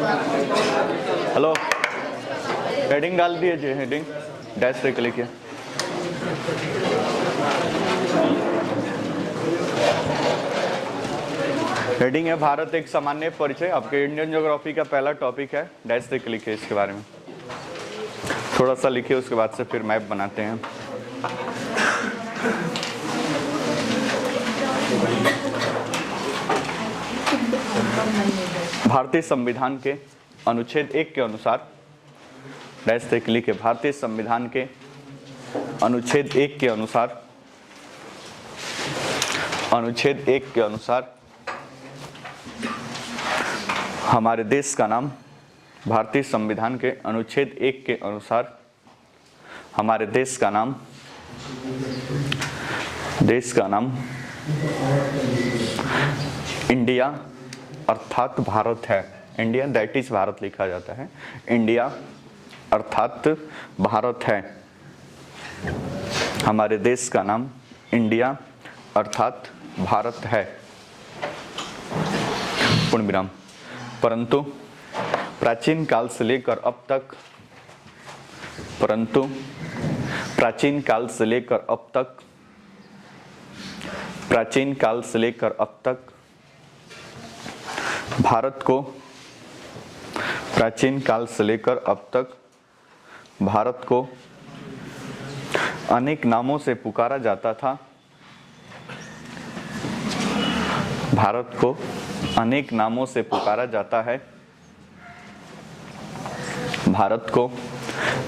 Hello, heading डाल दीजिए, heading dash पे क्लिक किया। हेडिंग है भारत एक सामान्य परिचय। आपके इंडियन ज्योग्राफी का पहला टॉपिक है, डैश पे क्लिक है। इसके बारे में थोड़ा सा लिखिए, उसके बाद से फिर मैप बनाते हैं। भारतीय संविधान के अनुच्छेद 1 के अनुसार, डैश पे क्लिक है। भारतीय संविधान के अनुच्छेद 1 के अनुसार, अनुच्छेद 1 के अनुसार हमारे देश का नाम, भारतीय संविधान के अनुच्छेद 1 के अनुसार हमारे देश का नाम इंडिया अर्थात भारत है। इंडिया दैट इज भारत लिखा जाता है। इंडिया अर्थात भारत है। हमारे देश का नाम इंडिया अर्थात भारत है। पूर्ण विराम। परंतु प्राचीन काल से लेकर अब तक, भारत को अनेक नामों से पुकारा जाता था। भारत को अनेक नामों से पुकारा जाता है। भारत को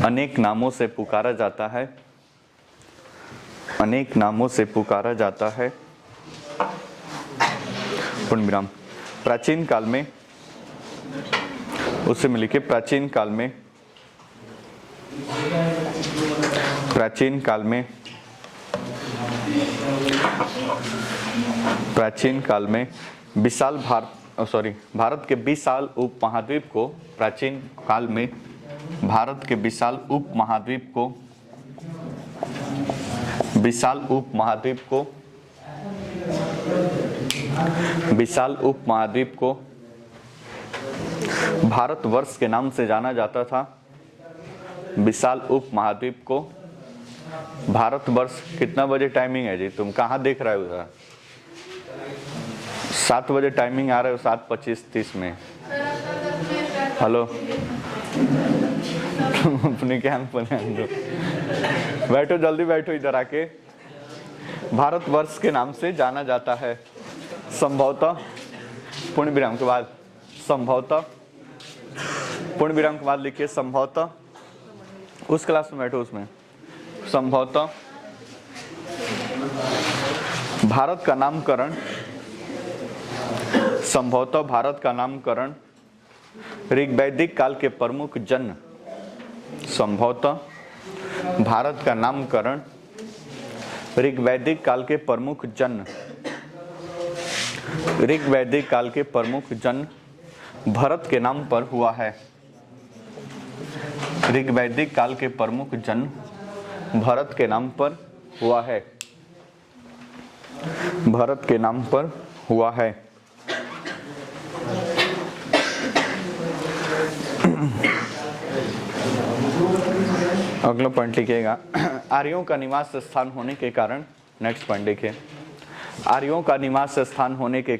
अनेक नामों से पुकारा जाता है। अनेक नामों से पुकारा जाता है। पूर्ण विराम। प्राचीन काल में, उससे में लिखे प्राचीन काल में भारत के विशाल उपमहाद्वीप को, प्राचीन काल में भारत के विशाल उपमहाद्वीप को भारतवर्ष के नाम से जाना जाता था। विशाल उपमहाद्वीप को भारतवर्ष। कितना बजे टाइमिंग है जी? तुम कहाँ देख रहे हो? 7 बजे टाइमिंग आ रहा है, 7:25-30 में। हेलो, तुम अपने क्या बैठो, जल्दी बैठो इधर आके। भारतवर्ष के नाम से जाना जाता है संभवतः, पूर्ण विराम के बाद संभवतः, पूर्ण विराम के बाद लिखिए संभवतः। उस क्लास में बैठो, उसमें संभवतः भारत का नामकरण ऋग्वैदिक काल के प्रमुख जन, संभवतः भारत का नामकरण ऋग्वैदिक काल के प्रमुख जन भरत के नाम पर हुआ है। ऋग्वैदिक काल के प्रमुख जन भरत के नाम पर हुआ है। भरत के नाम पर हुआ है। अगला पॉइंट लिखिएगा। आर्यों का निवास स्थान होने के कारण, नेक्स्ट पॉइंट देखिए। आर्यों का निवास स्थान होने के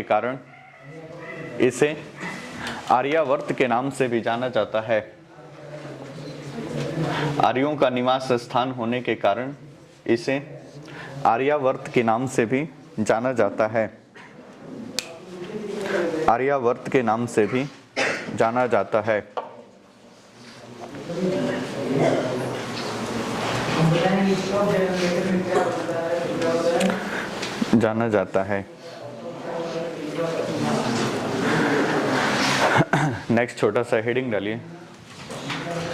कारण इसे आर्यावर्त के नाम से भी जाना जाता है। आर्यों का निवास स्थान होने के कारण इसे आर्यावर्त के नाम से भी जाना जाता है। आर्यावर्त के नाम से भी जाना जाता है। नेक्स्ट छोटा सा हेडिंग डालिए,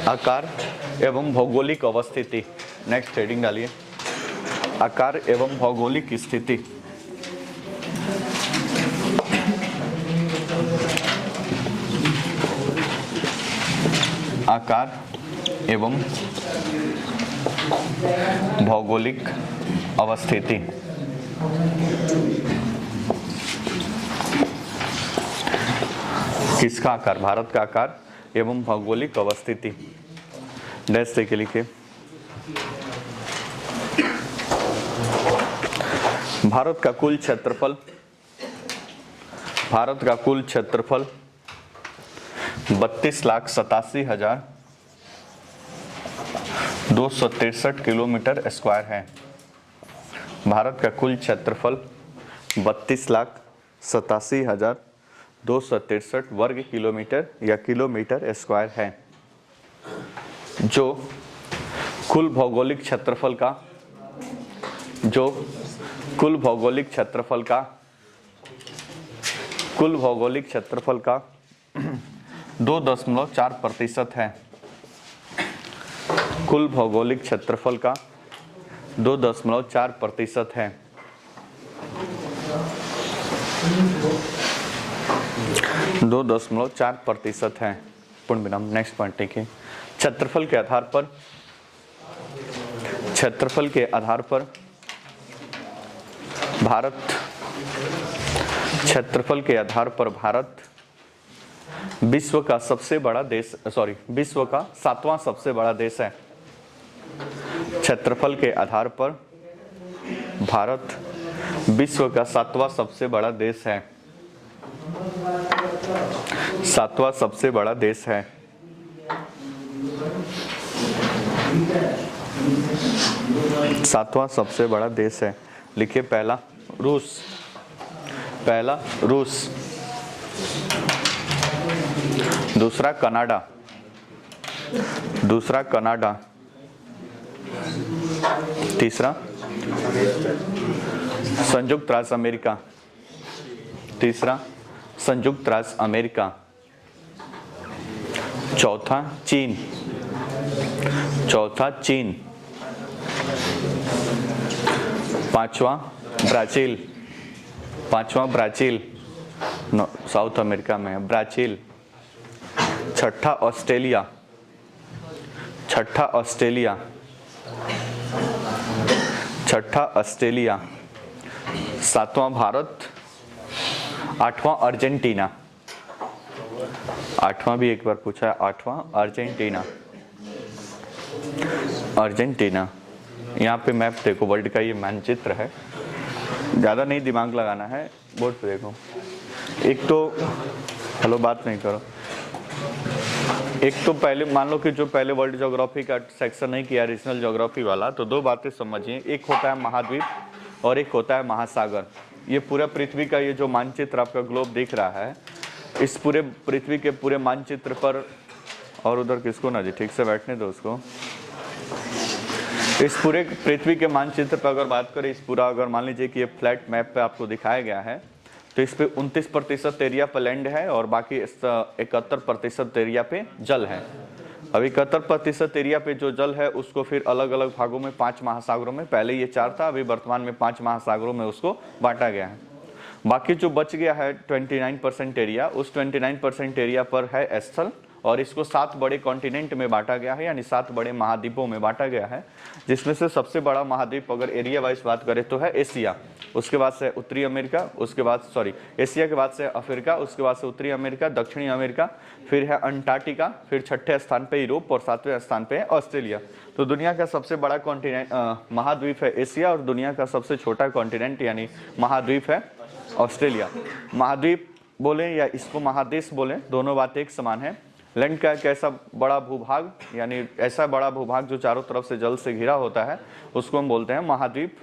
आकार एवं भौगोलिक अवस्थिति। नेक्स्ट हेडिंग डालिए, आकार एवं भौगोलिक स्थिति। आकार एवं भौगोलिक अवस्थिति। किसका आकार? भारत का आकार एवं भौगोलिक अवस्थिति। डैश से के लिखे भारत का कुल क्षेत्रफल, भारत का कुल क्षेत्रफल 32,87,263 किलोमीटर स्क्वायर है। भारत का कुल क्षेत्रफल 32,87,263 वर्ग किलोमीटर या किलोमीटर स्क्वायर है, जो कुल भौगोलिक क्षेत्रफल का 2.4% है। कुल भौगोलिक क्षेत्रफल का 2.4% है। 2.4% है। पूर्ण विराम। नेक्स्ट पॉइंट देखिए, क्षेत्रफल के आधार पर भारत विश्व का 7वां सबसे बड़ा देश है। क्षेत्रफल के आधार पर भारत विश्व का 7वां सबसे बड़ा देश है। 7वां सबसे बड़ा देश है। सातवां सबसे बड़ा देश है। लिखिए पहला रूस, दूसरा कनाडा, तीसरा संयुक्त राज्य अमेरिका, चौथा चीन, पांचवा ब्राजील, साउथ अमेरिका में है ब्राजील, छठा ऑस्ट्रेलिया, सातवां भारत, आठवां अर्जेंटीना, आठवां भी एक बार पूछा है, आठवां अर्जेंटीना। यहाँ पे मैप देखो, वर्ल्ड का ये मानचित्र है, ज़्यादा नहीं दिमाग लगाना है, बोर्ड पे देखो। एक तो हेलो बात नहीं करो। एक तो पहले मान लो कि जो पहले वर्ल्ड ज्योग्राफी का सेक्शन नहीं किया, रीजनल ज्योग्राफी वाला, तो दो बातें समझिए। एक होता है महाद्वीप और एक होता है महासागर। ये पूरा पृथ्वी का ये जो मानचित्र आपका ग्लोब दिख रहा है, इस पूरे पृथ्वी के पूरे मानचित्र पर, और उधर किसको ना जी ठीक से बैठने दो उसको। इस पूरे पृथ्वी के मानचित्र पर अगर बात करें, इस पूरा अगर मान लीजिए कि ये फ्लैट मैप पे आपको दिखाया गया है, तो इस पे 29% एरिया पर लैंड है और बाकी 71% एरिया पे जल है। अब 71% एरिया पे जो जल है उसको फिर अलग अलग भागों में 5 महासागरों में, पहले ये 4 था, अभी वर्तमान में 5 महासागरों में उसको बांटा गया है। बाकी जो बच गया है 29% एरिया, उस 29% एरिया पर है स्थल, और इसको 7 बड़े कॉन्टिनेंट में बांटा गया है, यानी 7 बड़े महाद्वीपों में बांटा गया है, जिसमें से सबसे बड़ा महाद्वीप अगर एरिया वाइज बात करें तो है एशिया, उसके बाद से उत्तरी अमेरिका, उसके बाद एशिया के बाद से अफ्रीका, उसके बाद से उत्तरी अमेरिका, दक्षिणी अमेरिका, फिर है अंटार्कटिका, फिर 6ठे स्थान पे यूरोप और 7वें स्थान पे है ऑस्ट्रेलिया। तो दुनिया का सबसे बड़ा कॉन्टिनेंट महाद्वीप है एशिया, और दुनिया का सबसे छोटा कॉन्टिनेंट यानी महाद्वीप है ऑस्ट्रेलिया। महाद्वीप बोले या इसको महादेश बोले, दोनों बातें एक समान है। लैंड का एक ऐसा बड़ा भूभाग, यानी ऐसा बड़ा भूभाग जो चारों तरफ से जल से घिरा होता है, उसको हम बोलते हैं महाद्वीप।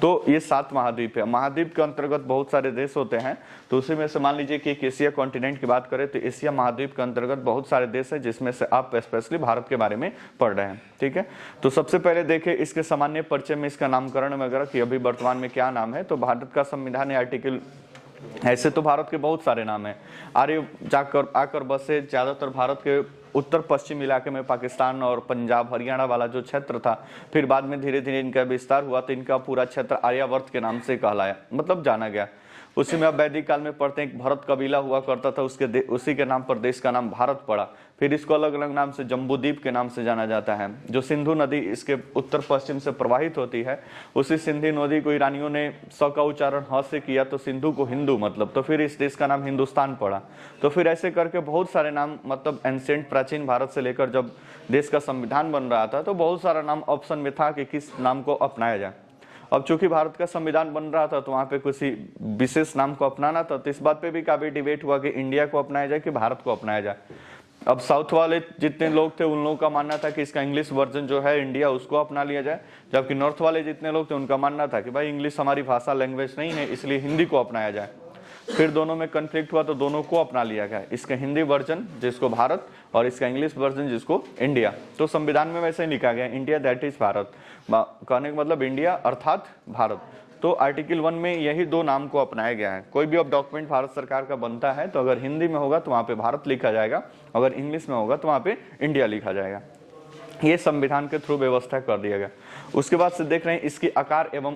तो ये 7 महाद्वीप है। महाद्वीप के अंतर्गत बहुत सारे देश होते हैं, तो उसी में से मान लीजिए कि एक एशिया कॉन्टिनेंट की बात करें तो एशिया महाद्वीप के अंतर्गत बहुत सारे देश हैं, जिसमें से आप स्पेशली भारत के बारे में पढ़ रहे हैं। ठीक है, तो सबसे पहले देखें इसके सामान्य परिचय में इसका नामकरण वगैरह कि अभी वर्तमान में क्या नाम है। तो भारत का संविधान आर्टिकल, ऐसे तो भारत के बहुत सारे नाम हैं। आर्य जाकर आकर बसे ज़्यादातर भारत के उत्तर पश्चिम इलाके में, पाकिस्तान और पंजाब हरियाणा वाला जो क्षेत्र था, फिर बाद में धीरे धीरे इनका विस्तार हुआ तो इनका पूरा क्षेत्र आर्यावर्त के नाम से कहलाया, मतलब जाना गया। उसी में आप वैदिक काल में पढ़ते हैं, एक भरत कबीला हुआ करता था, उसी के नाम पर देश का नाम भारत पड़ा। फिर इसको अलग अलग नाम से जम्बूद्वीप के नाम से जाना जाता है। जो सिंधु नदी इसके उत्तर पश्चिम से प्रवाहित होती है, उसी सिंधु नदी को ईरानियों ने स का उच्चारण ह से किया, तो सिंधु को हिंदू मतलब, तो फिर इस देश का नाम हिंदुस्तान पड़ा। तो फिर ऐसे करके बहुत सारे नाम, मतलब एंशिएंट प्राचीन भारत से लेकर जब देश का संविधान बन रहा था तो बहुत सारा नाम ऑप्शन में था कि किस नाम को अपनाया जाए। अब चूंकि भारत का संविधान बन रहा था तो वहां पे किसी विशेष नाम को अपनाना था, तो इस बात पे भी काफी डिबेट हुआ कि इंडिया को अपनाया जाए कि भारत को अपनाया जाए। अब साउथ वाले जितने लोग थे उन लोगों का मानना था कि इसका इंग्लिश वर्जन जो है इंडिया, उसको अपना लिया जाए, जबकि नॉर्थ वाले जितने लोग थे उनका मानना था कि भाई इंग्लिश हमारी भाषा लैंग्वेज नहीं है, इसलिए हिंदी को अपनाया जाए। फिर दोनों में कन्फ्लिक्ट हुआ तो दोनों को अपना लिया गया, इसका हिंदी वर्जन जिसको भारत और इसका इंग्लिश वर्जन जिसको इंडिया। तो संविधान में वैसे ही लिखा गया, इंडिया दैट इज भारत, कहने का मतलब इंडिया अर्थात भारत। तो आर्टिकल 1 में यही दो नाम को अपनाया गया है। कोई भी अब डॉक्यूमेंट भारत सरकार का बनता है तो अगर हिंदी में होगा तो वहाँ पे भारत लिखा जाएगा, अगर इंग्लिश में होगा तो वहाँ पे इंडिया लिखा जाएगा। ये संविधान के थ्रू व्यवस्था कर दिया गया। उसके बाद से देख रहे हैं इसकी आकार एवं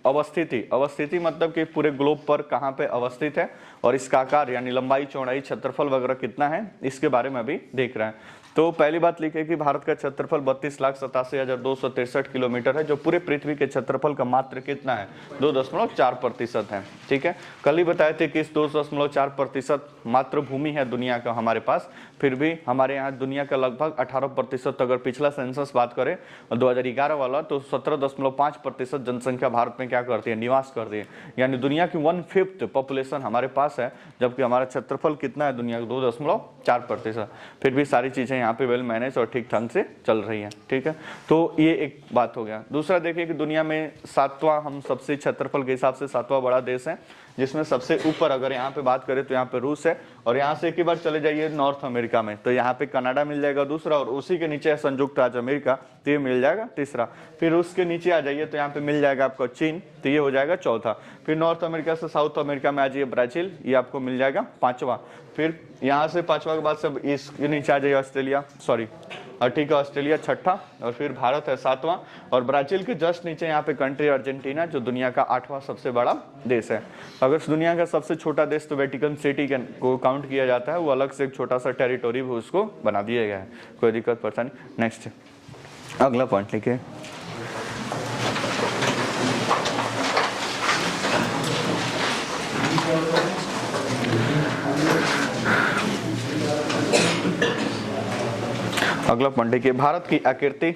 अवस्थिति। अवस्थिति मतलब कि पूरे ग्लोब पर कहाँ पे अवस्थित है, और इसका आकार यानी लंबाई, चौड़ाई, क्षेत्रफल वगैरह कितना है, इसके बारे में अभी देख रहे हैं। तो पहली बात लिखे कि भारत का क्षेत्रफल 32,87,263 किलोमीटर है, जो पूरे पृथ्वी के क्षेत्रफल का मात्र कितना है, 2.4% है। ठीक है, कल ही बताए थे कि इस 2.4% मात्र भूमि है दुनिया का हमारे पास, फिर भी हमारे यहाँ दुनिया का लगभग 18%, अगर पिछला सेंसस बात करें 2011 वाला, तो 17.5% जनसंख्या भारत में क्या करती है, निवास करती है। यानी दुनिया की 1/5 पॉपुलेशन हमारे पास है, जबकि हमारा क्षेत्रफल कितना है दुनिया का, 2.4%। फिर भी सारी चीजें यहाँ पे वेल मैनेज और ठीक ढंग से चल रही है। ठीक है, तो ये एक बात हो गया। दूसरा देखिए कि दुनिया में 7वां, हम सबसे क्षेत्रफल के हिसाब से 7वां बड़ा देश है, जिसमें सबसे ऊपर अगर यहाँ पे बात करें तो यहाँ पे रूस है, और यहाँ से एक ही बार चले जाइए नॉर्थ अमेरिका में तो यहाँ पे कनाडा मिल जाएगा दूसरा, और उसी के नीचे संयुक्त राज्य अमेरिका, तो ये मिल जाएगा तीसरा। फिर उसके नीचे आ जाइए तो यहाँ पे मिल जाएगा आपका चीन, तो ये हो जाएगा चौथा। फिर नॉर्थ अमेरिका से साउथ अमेरिका में आ जाइए ब्राजील, ये आपको मिल जाएगा 5वां। फिर यहाँ से 5वां के बाद सब इसके नीचे आ जाइए ऑस्ट्रेलिया, ठीक है, ऑस्ट्रेलिया 6ठा, और फिर भारत है 7वां, और ब्राजील के जस्ट नीचे यहाँ पे कंट्री अर्जेंटीना, जो दुनिया का 8वां सबसे बड़ा देश है। अगर दुनिया का सबसे छोटा देश तो वेटिकन सिटी को काउंट किया जाता है, वो अलग से एक छोटा सा टेरिटोरी भी उसको बना दिया गया है, कोई दिक्कत परेशानी। नेक्स्ट अगला पॉइंट लिखिए। अगला पॉइंट देखिए, भारत की आकृति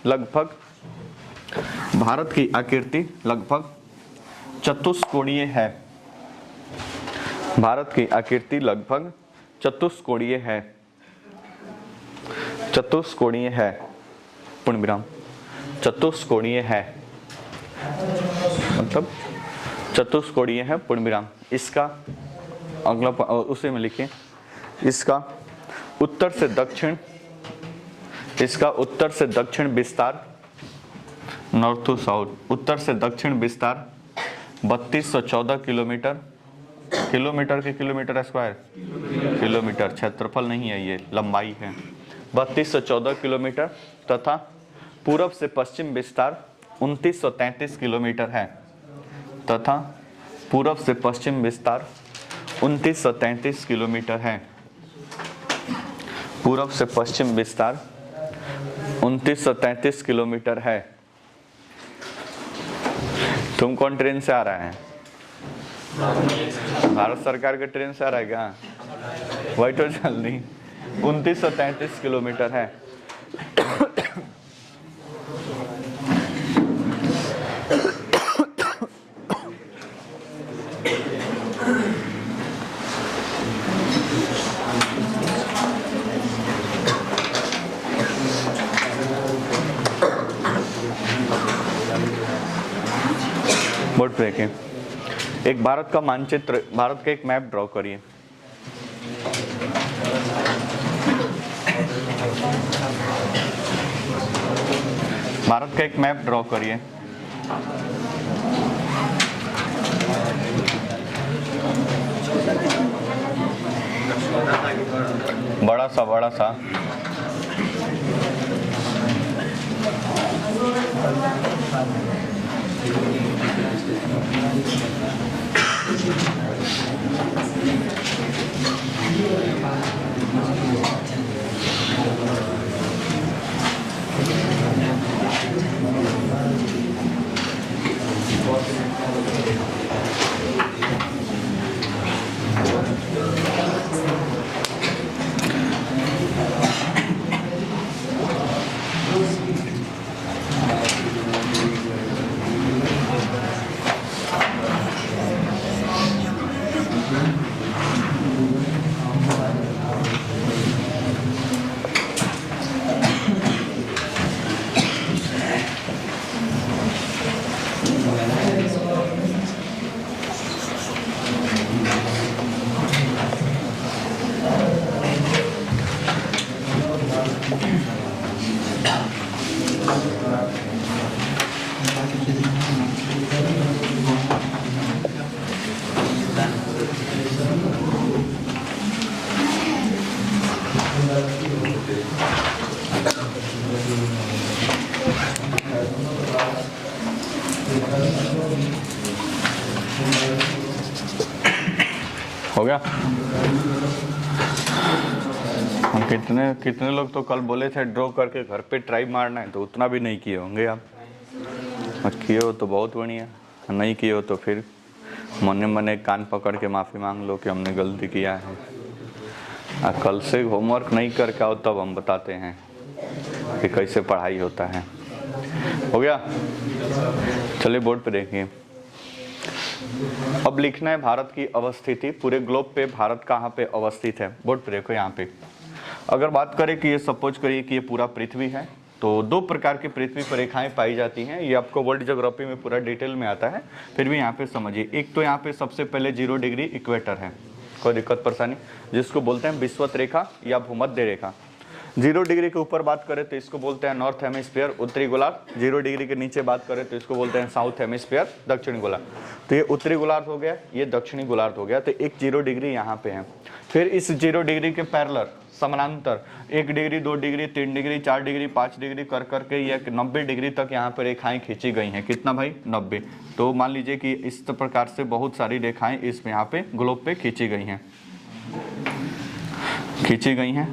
लगभग चतुष्कोणीय है। भारत की आकृति लगभग चतुष्कोणीय है, पूर्ण विराम, चतुष्कोणीय है मतलब चतुष्कोणीय है, पूर्ण विराम। इसका अगला उसे में लिखिए, इसका उत्तर से दक्षिण विस्तार, नॉर्थ टू साउथ, उत्तर से दक्षिण विस्तार 3214 किलोमीटर के किलोमीटर स्क्वायर, किलोमीटर क्षेत्रफल नहीं है, ये लंबाई है, 3214 किलोमीटर, तथा पूरब से पश्चिम विस्तार 2933 किलोमीटर है, तथा पूरब से पश्चिम विस्तार 2933 किलोमीटर है, पूरब से पश्चिम विस्तार 2933 किलोमीटर है। तुम कौन ट्रेन से आ रहा है? भारत सरकार के ट्रेन से आ रहा है क्या? वही तो चल नहीं, 2933 किलोमीटर है। बोर्ड पे देखें, एक भारत का मानचित्र, भारत का एक मैप ड्रॉ करिए। भारत का एक मैप ड्रॉ करिए। बड़ा सा हो गया। हम कितने लोग तो कल बोले थे ड्रॉ करके घर पे ट्राई मारना है, तो उतना भी नहीं किए होंगे आप। किए हो तो बहुत बढ़िया, नहीं किए हो तो फिर मने मने कान पकड़ के माफ़ी मांग लो कि हमने गलती किया है। कल से होमवर्क नहीं करके आओ तब हम बताते हैं कि कैसे पढ़ाई होता है। हो गया, चलिए बोर्ड पे देखिए। अब लिखना है भारत की अवस्थिति, पूरे ग्लोब पे भारत कहाँ पे अवस्थित है। बोर्ड पे देखो यहाँ पे। अगर बात करें कि ये सपोज करिए कि ये पूरा पृथ्वी है, तो दो प्रकार की पृथ्वी पर रेखाएं पाई जाती हैं। ये आपको वर्ल्ड ज्योग्राफी में पूरा डिटेल में आता है, फिर भी यहाँ पे समझिए। एक तो यहाँ पे सबसे पहले 0 डिग्री इक्वेटर है, कोई दिक्कत परेशानी, जिसको बोलते हैं विषुवत रेखा या भूमध्य रेखा। 0 डिग्री के ऊपर बात करें तो इसको बोलते हैं नॉर्थ हेमिस्फीयर, उत्तरी गोलार्ध। 0 डिग्री के नीचे बात करें तो इसको बोलते हैं साउथ हेमिस्फीयर, दक्षिणी गोलार्ध। तो ये उत्तरी गोलार्ध हो गया, ये दक्षिणी गोलार्ध हो गया। तो एक 0 डिग्री यहाँ पे है। फिर इस 0 डिग्री के पैरेलल समानांतर 1 degree, 2 degree, 3 degree, 4 degree, 5 degree कर करके ये 90 डिग्री तक यहाँ पर रेखाएं खींची गई हैं। कितना भाई? 90। तो मान लीजिए कि इस प्रकार से बहुत सारी रेखाएं इस यहाँ पे ग्लोब पे खींची गई हैं,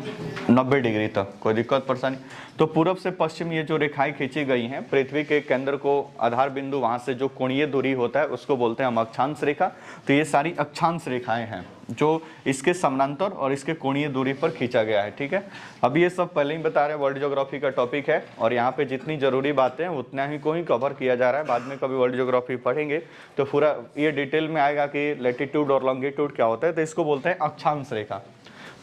90 डिग्री तक, कोई दिक्कत परेशानी। तो पूर्व से पश्चिम ये जो रेखाएं खींची गई हैं, पृथ्वी के केंद्र को आधार बिंदु वहां से जो कोणीय दूरी होता है उसको बोलते हैं हम अक्षांश रेखा। तो ये सारी अक्षांश रेखाएं हैं जो इसके समानांतर और इसके कोणीय दूरी पर खींचा गया है। ठीक है, अब ये सब पहले ही बता रहे हैं, वर्ल्ड ज्योग्राफी का टॉपिक है और यहाँ पे जितनी जरूरी बातें हैं उतना ही को ही कवर किया जा रहा है। बाद में कभी वर्ल्ड ज्योग्राफी पढ़ेंगे तो पूरा ये डिटेल में आएगा कि लैटिट्यूड और लॉन्गिट्यूड क्या होता है। तो इसको बोलते हैं अक्षांश रेखा।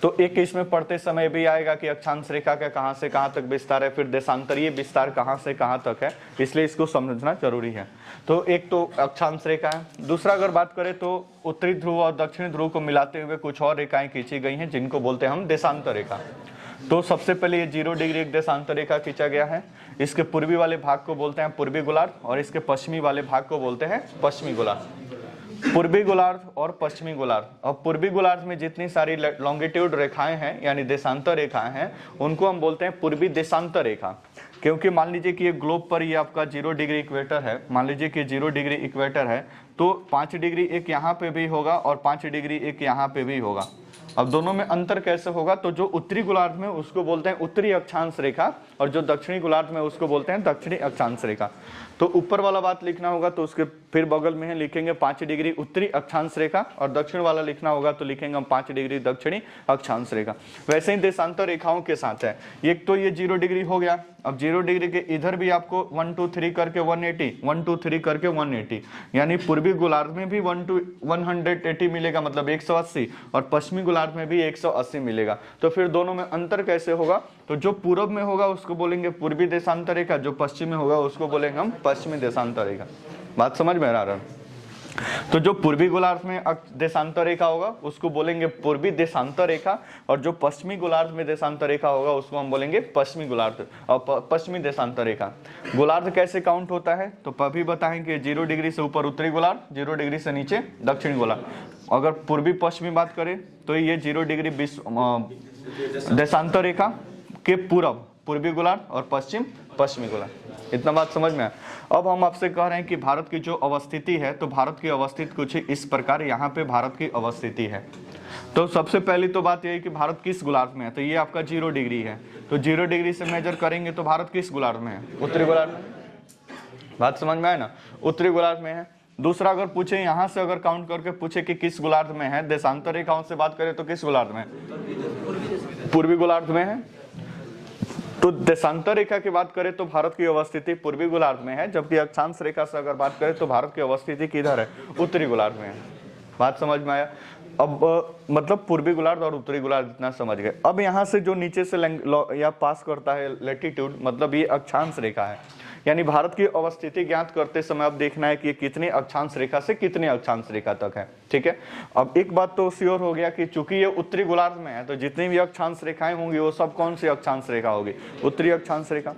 तो एक इसमें पढ़ते समय भी आएगा कि अक्षांश रेखा का कहां से कहां तक विस्तार है, फिर देशांतरीय विस्तार कहां से कहां तक है, इसलिए इसको समझना जरूरी है। तो एक तो अक्षांश रेखा है। दूसरा अगर बात करें तो उत्तरी ध्रुव और दक्षिणी ध्रुव को मिलाते हुए कुछ और रेखाएं खींची गई हैं जिनको बोलते हैं हम देशांतर रेखा। तो सबसे पहले ये 0 डिग्री एक देशांतर रेखा खींचा गया है। इसके पूर्वी वाले भाग को बोलते हैं पूर्वी गोलार्ध और इसके पश्चिमी वाले भाग को बोलते हैं पश्चिमी गोलार्ध। पूर्वी गोलार्ध और पश्चिमी गोलार्ध। और पूर्वी गोलार्ध में जितनी सारी लॉन्गिट्यूड रेखाएं हैं यानी देशांतर रेखाएं हैं उनको हम बोलते हैं पूर्वी देशांतर रेखा। क्योंकि मान लीजिए कि ये ग्लोब पर ये आपका 0 डिग्री इक्वेटर है, मान लीजिए कि 0 डिग्री इक्वेटर है, तो 5 डिग्री एक यहाँ पे भी होगा और 5 डिग्री एक यहाँ पे भी होगा। अब दोनों में अंतर कैसे होगा? तो जो उत्तरी गोलार्ध में उसको बोलते हैं उत्तरी अक्षांश रेखा और जो दक्षिणी गोलार्ध में उसको बोलते हैं दक्षिणी अक्षांश रेखा। तो ऊपर वाला बात लिखना होगा तो उसके फिर बगल में है लिखेंगे 5 डिग्री उत्तरी अक्षांश रेखा और दक्षिण वाला लिखना होगा तो लिखेंगे हम 5 डिग्री दक्षिणी अक्षांश रेखा। वैसे ही देशांतर रेखाओं के साथ है। एक तो ये 0 डिग्री हो गया। अब 0 डिग्री के इधर भी आपको 1 2 3 करके 180, 1 2 3 करके 180, यानी पूर्वी गोलार्ध में भी 180 मिलेगा, मतलब 180, और पश्चिमी गोलार्ध में भी 180 मिलेगा। तो फिर दोनों में अंतर कैसे होगा? तो जो पूर्व में होगा उसको बोलेंगे पूर्वी देशांतर रेखा, जो पश्चिम में होगा उसको बोलेंगे हम पश्चिमी देशांतर रेखा। बात समझ में आ रहा है? तो जो पूर्वी गोलार्ध में देशांतर रेखा होगा उसको बोलेंगे पूर्वी देशांतर रेखा और जो पश्चिमी गोलार्ध में देशांतर रेखा होगा उसको हम बोलेंगे पश्चिमी गोलार्ध और पश्चिमी देशांतर रेखा। गोलार्ध कैसे काउंट होता है? तो अभी बताएंगे 0 डिग्री से ऊपर उत्तरी गोलार्ध, 0 डिग्री से नीचे दक्षिणी गोलार्ध। अगर पूर्वी पश्चिमी बात करें तो ये 0 डिग्री देशांतर रेखा के पूर्व पूर्वी गोलार्ध और पश्चिम पश्चिमी गोलार्ध। इतना बात समझ में आया। अब हम आपसे कह रहे हैं कि भारत की जो अवस्थिति है, तो भारत की अवस्थिति कुछ इस प्रकार, यहाँ पे भारत की अवस्थिति है। तो सबसे पहली तो बात यह है कि भारत किस गोलार्ध में है, तो ये आपका 0 डिग्री है, तो 0 डिग्री से मेजर करेंगे तो भारत किस गोलार्ध में है, उत्तरी गोलार्ध में। बात समझ में आए ना, उत्तरी गोलार्ध में है। दूसरा अगर पूछे यहाँ से अगर काउंट करके पूछे कि किस गोलार्ध में है, देशांतर रेखाओं से बात करें तो किस गोलार्ध में, पूर्वी गोलार्ध में है। तो देशांतर रेखा की बात करें तो भारत की अवस्थिति पूर्वी गोलार्ध में है, जबकि अक्षांश रेखा से अगर बात करें तो भारत की अवस्थिति किधर है, उत्तरी गोलार्ध में है। बात समझ में आया। अब मतलब पूर्वी गोलार्ध और उत्तरी गोलार्ध इतना समझ गए। अब यहाँ से जो नीचे से या पास करता है लैटिट्यूड, मतलब ये अक्षांश रेखा है, यानी भारत की अवस्थिति ज्ञात करते समय अब देखना है कि ये कितनी अक्षांश रेखा से कितनी अक्षांश रेखा तक है। ठीक है, अब एक बात तो श्योर हो गया कि चूंकि ये उत्तरी गोलार्ध में है, तो जितनी भी अक्षांश रेखाएं होंगी वो सब कौन सी अक्षांश रेखा होगी, उत्तरी अक्षांश रेखा।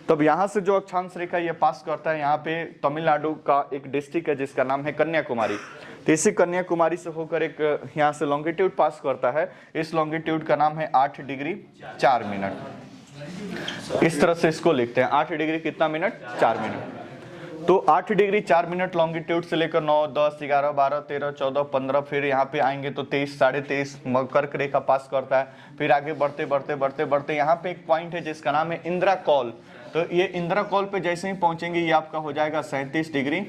तब यहाँ से जो अक्षांश रेखा ये पास करता है, यहाँ पे तमिलनाडु का एक डिस्ट्रिक्ट है जिसका नाम है कन्याकुमारी। तो इसी कन्याकुमारी से होकर एक यहाँ से लॉन्गिट्यूड पास करता है, इस लॉन्गिट्यूड का नाम है 8 डिग्री 4 मिनट। इस तरह से इसको लिखते हैं, 8 डिग्री कितना मिनट, 4 मिनट। तो 8 डिग्री 4 मिनट लॉन्गिट्यूड से लेकर 9, 10, 11, 12, 13, 14, 15, फिर यहाँ पे आएंगे तो 23, 23.5 कर्क रेखा पास करता है। फिर आगे बढ़ते बढ़ते बढ़ते बढ़ते यहाँ पे एक पॉइंट है जिसका नाम है इंदिरा कॉल। तो ये इंदिरा कॉल पे जैसे ही पहुंचेंगे ये आपका हो जाएगा 37 डिग्री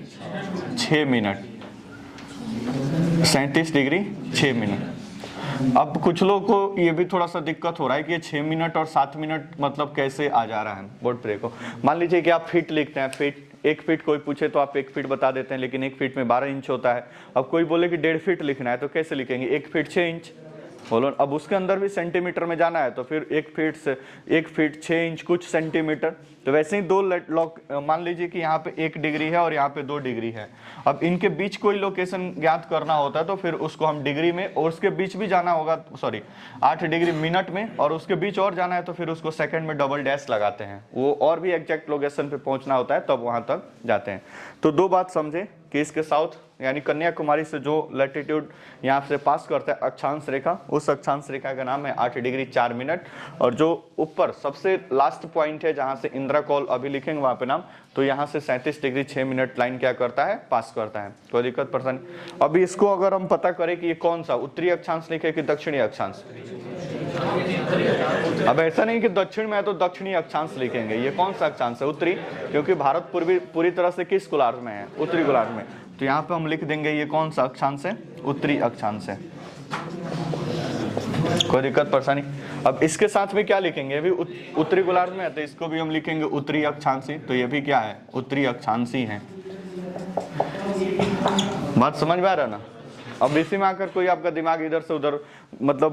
6 मिनट, 37 डिग्री 6 मिनट। अब कुछ लोगों को ये भी थोड़ा सा दिक्कत हो रहा है कि ये 6 मिनट और 7 मिनट मतलब कैसे आ जा रहा है बोर्ड पे को। मान लीजिए कि आप फीट लिखते हैं, फीट 1 फीट कोई पूछे तो आप 1 फीट बता देते हैं, लेकिन 1 फीट में 12 इंच होता है। अब कोई बोले कि 1.5 फीट लिखना है तो कैसे लिखेंगे, 1 फीट 6 इंच बोलो। अब उसके अंदर भी सेंटीमीटर में जाना है तो फिर 1 फीट से 1 फीट 6 इंच कुछ सेंटीमीटर। तो वैसे ही 2 मान लीजिए कि यहाँ पे 1 डिग्री है और यहाँ पे 2 डिग्री है। अब इनके बीच कोई लोकेशन ज्ञात करना होता है तो फिर उसको हम डिग्री में, और उसके बीच भी जाना होगा, सॉरी 8 डिग्री मिनट में, और उसके बीच और जाना है तो फिर उसको सेकंड में डबल डैश लगाते हैं, वो और भी एग्जैक्ट लोकेशन पे पहुंचना होता है तब वहां तक जाते हैं। तो 2 बात समझे कि इसके साउथ यानी कन्याकुमारी से जो लैटिट्यूड यहाँ से पास करता है अक्षांश रेखा, उस अक्षांश रेखा का नाम है 8 डिग्री 4 मिनट। और जो ऊपर सबसे लास्ट पॉइंट है जहां से इंदिरा कॉल अभी लिखेंगे वहां पे नाम, तो यहाँ से 37 डिग्री 6 मिनट लाइन क्या करता है, पास करता है। कोई दिक्कत परेशानी। अभी इसको अगर हम पता करें कि ये कौन सा उत्तरी अक्षांश लिखे कि दक्षिणी अक्षांश, अब ऐसा नहीं कि दक्षिण में है तो दक्षिणी अक्षांश लिखेंगे, ये कौन सा अक्षांश है, उत्तरी, क्योंकि भारत पूरी तरह से किस गोलार्ध में है, उत्तरी गोलार्ध में। तो यहाँ पे हम लिख देंगे ये कौन सा अक्षांश है, उत्तरी अक्षांश है। कोई दिक्कत परेशानी। अब इसके साथ में क्या लिखेंगे, अभी उत्तरी गोलार्ध में है तो इसको भी हम लिखेंगे उत्तरी अक्षांशी, तो ये भी क्या है, उत्तरी अक्षांशी है। बात समझ में आ रहा ना। अब इसी में आकर कोई आपका दिमाग इधर से उधर, मतलब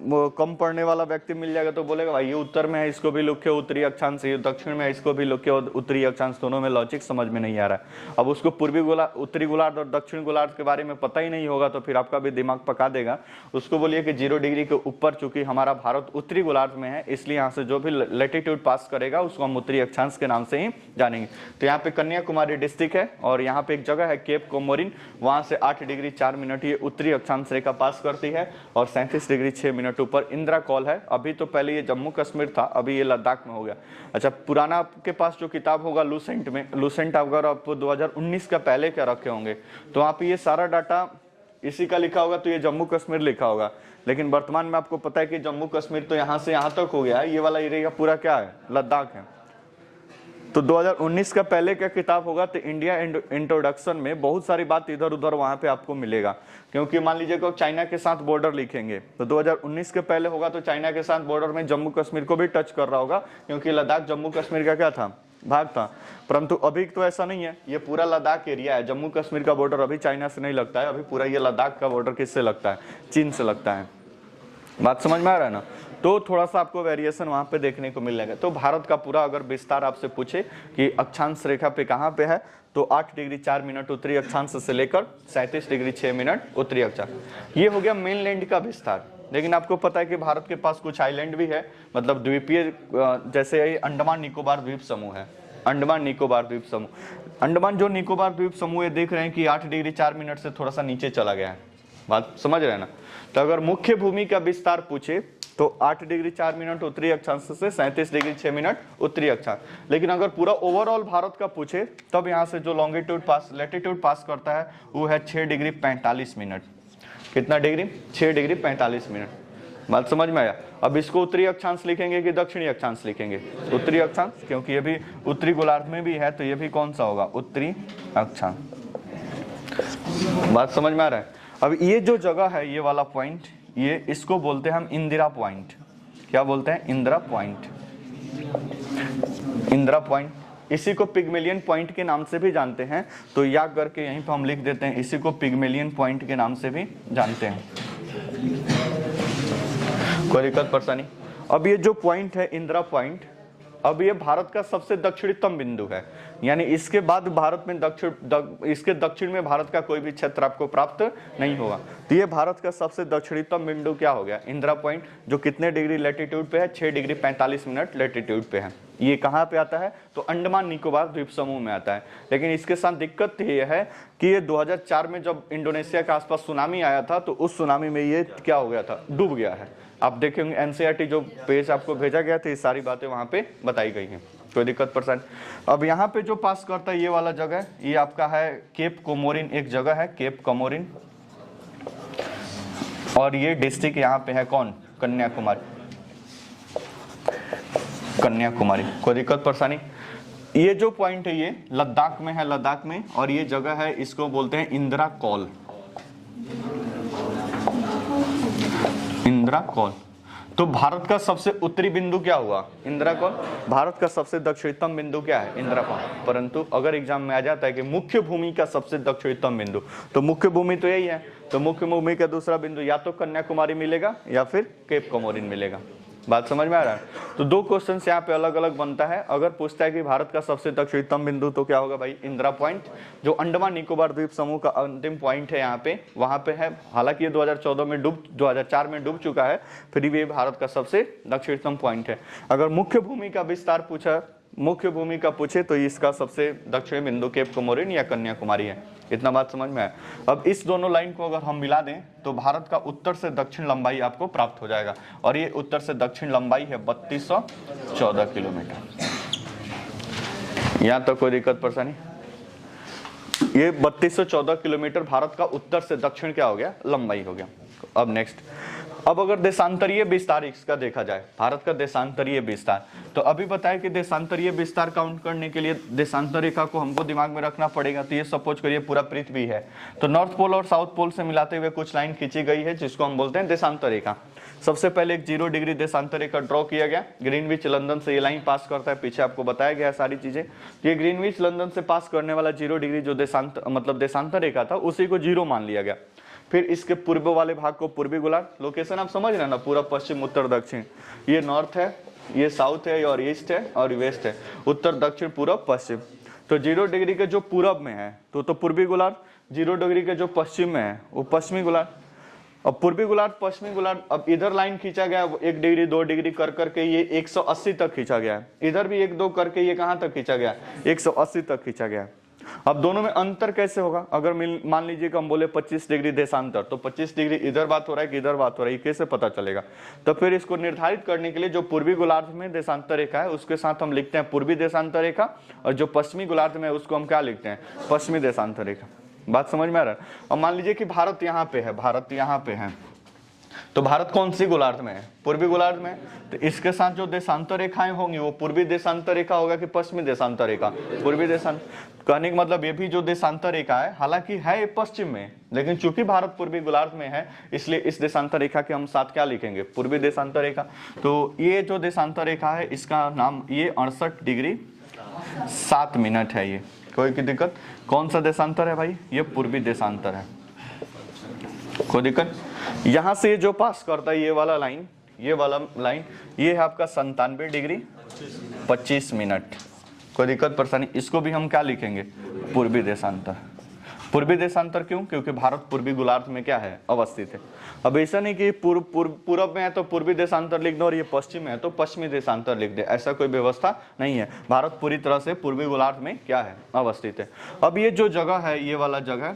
वो कम पढ़ने वाला व्यक्ति मिल जाएगा तो बोलेगा भाई ये उत्तर में है इसको भी लिखे उत्तरी अक्षांश, ये दक्षिण में है इसको भी लिखे उत्तरी अक्षांश, दोनों में लॉजिक समझ में नहीं आ रहा है। अब उसको पूर्वी गोलार्ध, उत्तरी गोलार्ध और दक्षिण गोलार्ध के बारे में पता ही नहीं होगा तो फिर आपका भी दिमाग पका देगा। उसको बोलिए कि 0 डिग्री के ऊपर, चूंकि हमारा भारत उत्तरी गोलार्ध में है इसलिए यहाँ से जो भी लैटिट्यूड पास करेगा उसको हम उत्तरी अक्षांश के नाम से ही जानेंगे। तो यहाँ पे कन्याकुमारी डिस्ट्रिक्ट है और यहाँ पे एक जगह है केप कोमोरिन, वहां से 8 डिग्री 4 मिनट ये उत्तरी अक्षांश रेखा पास करती है और 37 डिग्री 6 मिनट ऊपर इंदिरा कॉल है। अभी तो पहले ये जम्मू कश्मीर था, अभी ये लद्दाख में हो गया। अच्छा, पुराना आपके पास जो किताब होगा लूसेंट में, लूसेंट अगर आप 2019 का पहले क्या रखे होंगे तो आप ये सारा डाटा इसी का लिखा होगा तो ये जम्मू कश्मीर लिखा होगा, लेकिन वर्तमान में आपको पता है कि जम्मू कश्मीर तो यहाँ से यहाँ तक हो गया है, ये वाला एरिया पूरा क्या है, लद्दाख है। तो 2019 का पहले क्या किताब होगा तो इंडिया इंट्रोडक्शन में बहुत सारी बात इधर उधर वहां पे आपको मिलेगा, क्योंकि मान लीजिए कि चाइना के साथ बॉर्डर लिखेंगे तो 2019 के पहले होगा तो चाइना के साथ बॉर्डर में जम्मू कश्मीर को भी टच कर रहा होगा, क्योंकि लद्दाख जम्मू कश्मीर का क्या था, भाग था। परंतु अभी तो ऐसा नहीं है, ये पूरा लद्दाख एरिया है, जम्मू कश्मीर का बॉर्डर अभी चाइना से नहीं लगता है, अभी पूरा ये लद्दाख का बॉर्डर किससे लगता है, चीन से लगता है। बात समझ में आ रहा है ना। तो थोड़ा सा आपको वेरिएशन वहां पे देखने को मिलेगा। तो भारत का पूरा अगर विस्तार आपसे पूछे कि अक्षांश रेखा पे कहां पे है तो 8 डिग्री 4 मिनट उत्तरी अक्षांश से लेकर 37 डिग्री 6 मिनट उत्तरी अक्षांश। ये हो गया मेनलैंड का विस्तार। लेकिन आपको पता है कि भारत के पास कुछ आइलैंड भी है, मतलब द्वीपीय, जैसे अंडमान निकोबार द्वीप समूह है, अंडमान निकोबार द्वीप समूह। अंडमान जो निकोबार द्वीप समूह है देख रहे हैं कि 8 डिग्री 4 मिनट से थोड़ा सा नीचे चला गया है। बात समझ रहे हैं ना। तो अगर मुख्य भूमि का विस्तार पूछे तो 8 डिग्री 4 मिनट उत्तरी अक्षांश से 37 डिग्री 6 मिनट उत्तरी अक्षांश। लेकिन अगर पूरा ओवरऑल भारत का पूछे तब यहाँ से जो लॉन्गिट्यूड पास लैटिट्यूड पास करता है वो है 6 डिग्री 45 मिनट। कितना डिग्री? 6 degree 45 minute. बात समझ में आया? अब इसको उत्तरी अक्षांश लिखेंगे कि दक्षिणी अक्षांश लिखेंगे? उत्तरी अक्षांश, क्योंकि ये भी उत्तरी गोलार्ध में भी है, तो ये भी कौन सा होगा? उत्तरी अक्षांश। बात समझ में आ रहा है? अब ये जो जगह है, ये वाला पॉइंट, ये इसको बोलते हैं हम इंदिरा पॉइंट। क्या बोलते हैं? इंदिरा पॉइंट। इंदिरा पॉइंट, इसी को पिग्मेलियन पॉइंट के नाम से भी जानते हैं, तो याद करके यहीं पर हम लिख देते हैं, इसी को पिग्मेलियन पॉइंट के नाम से भी जानते हैं। कोई दिक्कत परेशानी? अब ये जो पॉइंट है इंदिरा पॉइंट, अब ये भारत का सबसे दक्षिणतम बिंदु है, यानी इसके बाद भारत में इसके दक्षिण में भारत का कोई भी क्षेत्र आपको प्राप्त नहीं होगा। तो ये भारत का सबसे दक्षिणतम बिंदु क्या हो गया? इंदिरा पॉइंट, जो कितने डिग्री लैटिट्यूड पे है? 6 डिग्री 45 मिनट लैटिट्यूड पे है। ये कहाँ पे आता है? तो अंडमान निकोबार द्वीप समूह में आता है। लेकिन इसके साथ दिक्कत ये है कि ये 2004 में जब इंडोनेशिया के आसपास सुनामी आया था, तो उस सुनामी में ये क्या हो गया था? डूब गया है। आप देखेंगे एनसीईआरटी जो पेज आपको भेजा गया था, ये सारी बातें वहां पे बताई गई हैं। कोई दिक्कत परेशानी? अब यहाँ पे जो पास करता है ये वाला जगह, ये आपका है केप कोमोरिन, एक जगह है केप कोमोरिन, और ये डिस्ट्रिक्ट यहाँ पे है कौन? कन्याकुमारी। कन्याकुमारी। कोई दिक्कत परेशानी? ये जो पॉइंट है ये लद्दाख में है, लद्दाख में, और ये जगह है इसको बोलते हैं इंदिरा कॉल। इंदिरा कॉल। तो भारत का सबसे उत्तरी बिंदु क्या हुआ? इंदिरा कॉल। भारत का सबसे दक्षिणतम बिंदु क्या है? इंदिरा कॉल। परंतु अगर एग्जाम में आ जाता है कि मुख्य भूमि का सबसे दक्षिणतम बिंदु, तो मुख्य भूमि तो यही है, तो मुख्य भूमि का दूसरा बिंदु या तो कन्याकुमारी मिलेगा या फिर केप कोमोरिन मिलेगा। बात समझ में आ रहा है? तो दो क्वेश्चन यहाँ पे अलग अलग बनता है। अगर पूछता है कि भारत का सबसे दक्षिणतम बिंदु, तो क्या होगा भाई? इंदिरा पॉइंट, जो अंडमान निकोबार द्वीप समूह का अंतिम पॉइंट है यहाँ पे, वहां पे है। हालांकि ये 2014 में 2004 में डूब चुका है, फिर भी ये भारत का सबसे दक्षिणतम पॉइंट है। अगर मुख्य भूमि का विस्तार पूछा, मुख्य भूमि का पूछे, तो इसका सबसे दक्षिणी बिंदु केप कोमोरिन या कन्याकुमारी है। इतना बात समझ में आया? अब इस दोनों लाइन को अगर हम मिला दें तो भारत का उत्तर से दक्षिण लंबाई आपको प्राप्त हो जाएगा, और ये उत्तर से दक्षिण लंबाई है 3214 किलोमीटर। यहाँ तक कोई दिक्कत परेशानी? ये 3214 किलोमीटर भारत का उत्तर से दक्षिण क्या हो गया? लंबाई हो गया। अब नेक्स्ट, अब अगर देशांतरीय विस्तार इसका देखा जाए, भारत का देशांतरीय विस्तार, तो अभी बताया कि देशांतरीय विस्तार काउंट करने के लिए देशांतर रेखा को हमको दिमाग में रखना पड़ेगा। तो ये सपोज करिए पूरा पृथ्वी है, तो नॉर्थ पोल और साउथ पोल से मिलाते हुए कुछ लाइन खींची गई है, जिसको हम बोलते हैं देशांतर रेखा। सबसे पहले एक 0 डिग्री देशांतर रेखा ड्रॉ किया गया। ग्रीनविच लंदन से ये लाइन पास करता है, पीछे आपको बताया गया है सारी चीजें। ये ग्रीनविच लंदन से पास करने वाला 0 डिग्री जो देशांतर रेखा था, उसी को 0 मान लिया गया। फिर इसके पूर्व वाले भाग को पूर्वी गोलार्ध, लोकेशन आप समझ रहे हैं ना, पूरा पश्चिम उत्तर दक्षिण, ये नॉर्थ है, ये साउथ है, और ईस्ट है और वेस्ट है, उत्तर दक्षिण पूर्व पश्चिम। तो 0 डिग्री के जो पूरब में है तो पूर्वी गोलार्ध, 0 डिग्री के जो पश्चिम में है वो पश्चिमी गोलार्ध। अब पूर्वी गोलार्ध, पश्चिमी गोलार्ध, अब इधर लाइन खींचा गया 1 डिग्री 2 डिग्री कर करके ये 180 तक खींचा गया है। इधर भी 1-2 करके ये कहां तक खींचा गया? 180 तक खींचा गया। अब दोनों में अंतर कैसे होगा? अगर मान लीजिए कि हम बोले 25 डिग्री देशांतर, तो 25 डिग्री इधर बात हो रहा है कि इधर बात हो रहा है, कैसे पता चलेगा? तो फिर इसको निर्धारित करने के लिए जो पूर्वी गोलार्ध में देशांतर रेखा है उसके साथ हम लिखते हैं पूर्वी देशांतर रेखा, और जो पश्चिमी गोलार्ध में उसको हम क्या लिखते हैं? पश्चिमी देशांतर रेखा। बात समझ में आ रहा है? और मान लीजिए कि भारत यहाँ पे है, भारत यहाँ पे है, तो भारत कौन सी गोलार्ध में है? पूर्वी गोलार्ध में। तो इसके साथ जो देशांतर रेखाएं होंगी वो पूर्वी देशांतर रेखा होगा कि पश्चिमी देशांतर रेखा? पूर्वी देशांतर। कहने का मतलब ये भी जो देशांतर रेखा है, हालांकि है पश्चिम में, लेकिन चूंकि भारत पूर्वी गोलार्ध में है, इसलिए इस देशांतर रेखा के हम साथ क्या लिखेंगे? पूर्वी देशांतर रेखा। तो ये जो देशांतर रेखा है इसका नाम ये 68 डिग्री 7 मिनट है। ये कोई की दिक्कत? कौन सा देशांतर है भाई? ये पूर्वी देशांतर है। कोई दिक्कत? यहां से जो पास करता है ये वाला लाइन, ये है आपका 97 डिग्री 25 मिनट। कोई दिक्कत परेशानी? इसको भी हम क्या लिखेंगे? पूर्वी देशांतर। पूर्वी देशांतर क्यों? क्योंकि भारत पूर्वी गोलार्ध में क्या है? अवस्थित है। अब ऐसा नहीं कि पूर्व में है तो पूर्वी देशांतर लिख दो, और ये पश्चिम में है तो पश्चिमी देशांतर लिख दे, ऐसा कोई व्यवस्था नहीं है। भारत पूरी तरह से पूर्वी गोलार्ध में क्या है? अवस्थित है। अब ये जो जगह है, ये वाला जगह,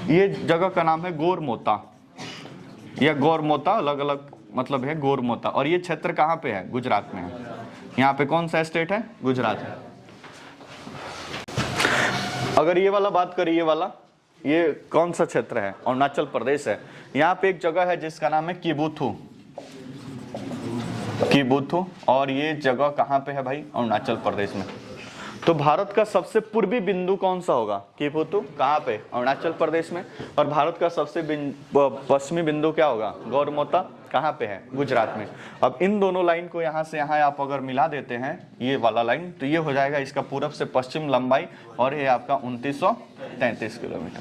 ये जगह का नाम है गौरमोता या गौरमोता, अलग अलग मतलब है गोरमोता। और ये क्षेत्र कहाँ पे है? गुजरात में है। यहाँ पे कौन सा स्टेट है? गुजरात है। अगर ये वाला बात करें, ये वाला, ये कौन सा क्षेत्र है? अरुणाचल प्रदेश है। यहाँ पे एक जगह है जिसका नाम है किबुथु। किबुथु, और ये जगह कहाँ पे है भाई? अरुणाचल प्रदेश में। तो भारत का सबसे पूर्वी बिंदु कौन सा होगा? किबुथु। कहाँ पे? अरुणाचल प्रदेश में। और भारत का सबसे पश्चिमी बिंदु क्या होगा? गौरमोता। कहाँ पे है? गुजरात में। अब इन दोनों लाइन को यहाँ से यहाँ आप अगर मिला देते हैं, ये वाला लाइन, तो ये हो जाएगा इसका पूरब से पश्चिम लंबाई, और ये आपका 2933 किलोमीटर।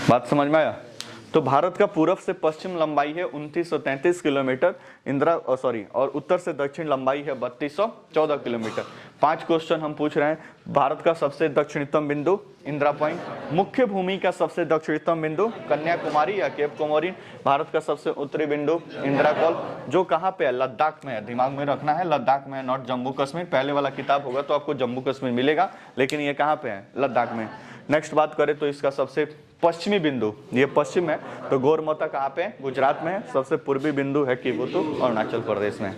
बात समझ में आया? तो भारत का पूरब से पश्चिम लंबाई है 2933 किलोमीटर, और उत्तर से दक्षिण लंबाई है 3214 किलोमीटर। 5 क्वेश्चन हम पूछ रहे हैं। भारत का सबसे दक्षिणतम बिंदु इंदिरा पॉइंट। मुख्य भूमि का सबसे दक्षिणतम बिंदु कन्याकुमारी या केप कोमोरिन। भारत का सबसे उत्तरी बिंदु इंदिरा कॉल, जो कहाँ पे है? लद्दाख में है। दिमाग में रखना है, लद्दाख में है, नॉट जम्मू कश्मीर। पहले वाला किताब होगा तो आपको जम्मू कश्मीर मिलेगा, लेकिन ये कहाँ पे है? लद्दाख में। नेक्स्ट बात करें तो इसका सबसे पश्चिमी बिंदु, ये पश्चिम है, तो गोरमोता कहाँ पे है? गुजरात में है। सबसे पूर्वी बिंदु है किबुथु, अरुणाचल प्रदेश में।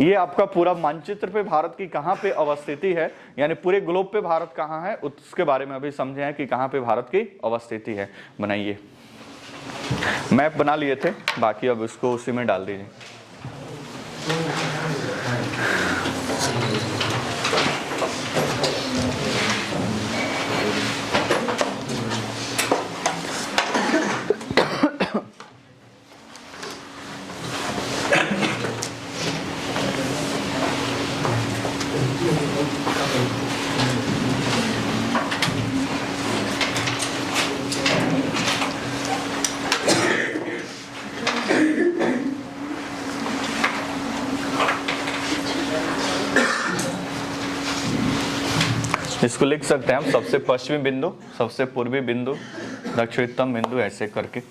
ये आपका पूरा मानचित्र पे भारत की कहाँ पे अवस्थिति है, यानी पूरे ग्लोब पे भारत कहाँ है, उसके बारे में अभी समझे हैं कि कहाँ पे भारत की अवस्थिति है। बनाइए, मैप बना लिए थे, बाकी अब इसको उसी में डाल दीजिए। इसको लिख सकते हैं हम सबसे पश्चिमी बिंदु, सबसे पूर्वी बिंदु, दक्षिणतम बिंदु, ऐसे करके।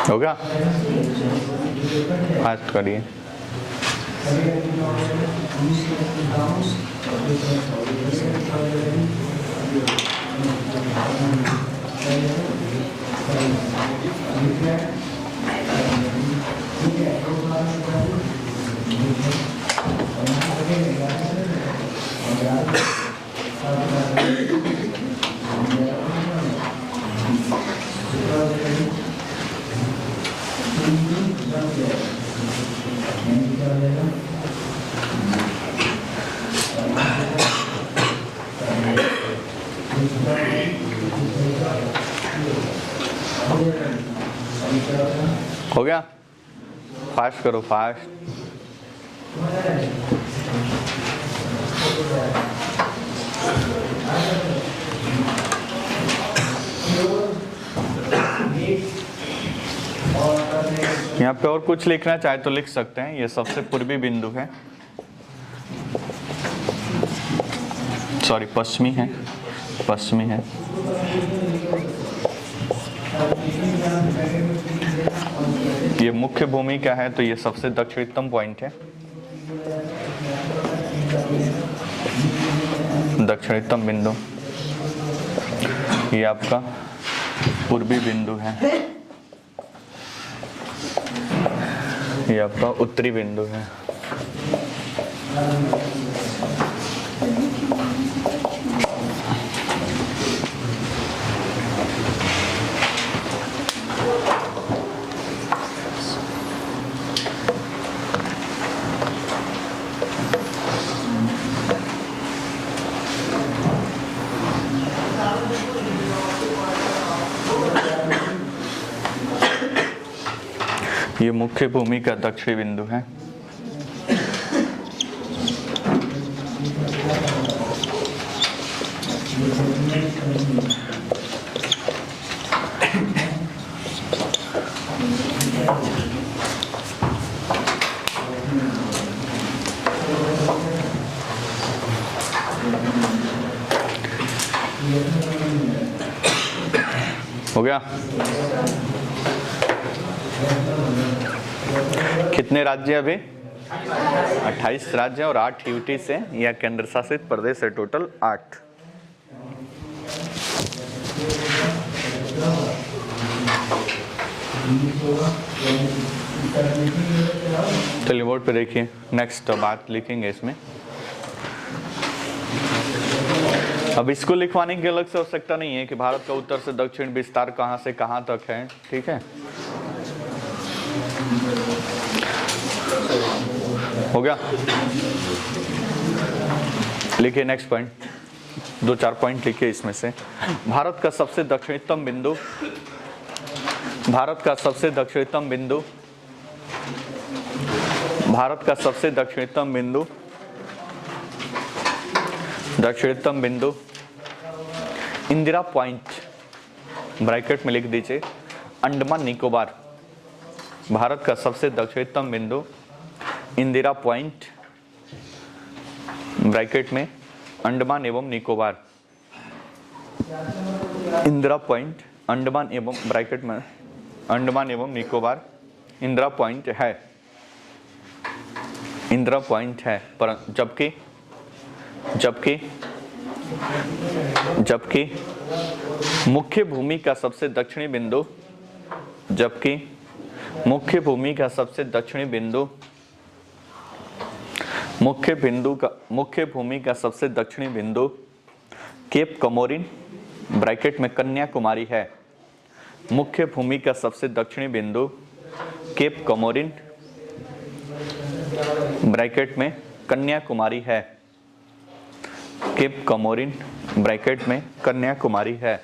होगा? हाथ करिए। हो गया? फास्ट करो, फास्ट। यहाँ पे और कुछ लिखना चाहे तो लिख सकते हैं। ये सबसे पूर्वी बिंदु है, सॉरी पश्चिमी है, पश्चिमी है। ये मुख्य भूमि का है, तो ये सबसे दक्षिणतम पॉइंट है, दक्षिणतम बिंदु। ये आपका पूर्वी बिंदु है, ये आपका उत्तरी बिंदु है। ये मुख्य भूमि का दक्षिणी बिंदु है। हो गया। कितने राज्य अभी? 28 राज्य और 8 यूटी से या केंद्र शासित प्रदेश है, टोटल 8। चलिए बोर्ड पे देखिए, नेक्स्ट बात लिखेंगे इसमें। अब इसको लिखवाने की अलग से आवश्यकता नहीं है कि भारत का उत्तर से दक्षिण विस्तार कहां से कहां तक है, ठीक है। हो गया। लिखिए नेक्स्ट पॉइंट, 2-4 पॉइंट लिखिए इसमें से। भारत का सबसे दक्षिणतम बिंदु, भारत का सबसे दक्षिणतम बिंदु, भारत का सबसे दक्षिणतम बिंदु, दक्षिणतम बिंदु इंदिरा पॉइंट, ब्रैकेट में लिख दीजिए अंडमान निकोबार। भारत का सबसे दक्षिणतम बिंदु इंदिरा पॉइंट, ब्रैकेट में अंडमान एवं निकोबार। इंदिरा पॉइंट अंडमान एवं ब्रैकेट में अंडमान एवं निकोबार इंदिरा पॉइंट है, इंदिरा पॉइंट है। पर जबकि जबकि जबकि मुख्य भूमि का सबसे दक्षिणी बिंदु, जबकि मुख्य भूमि का सबसे दक्षिणी बिंदु, मुख्य भूमि का सबसे दक्षिणी बिंदु केप कमोरिन, ब्रैकेट में कन्याकुमारी है। मुख्य भूमि का सबसे दक्षिणी बिंदु केप कमोरिन, ब्रैकेट में कन्याकुमारी है। केप कमोरिन, ब्रैकेट में कन्याकुमारी है।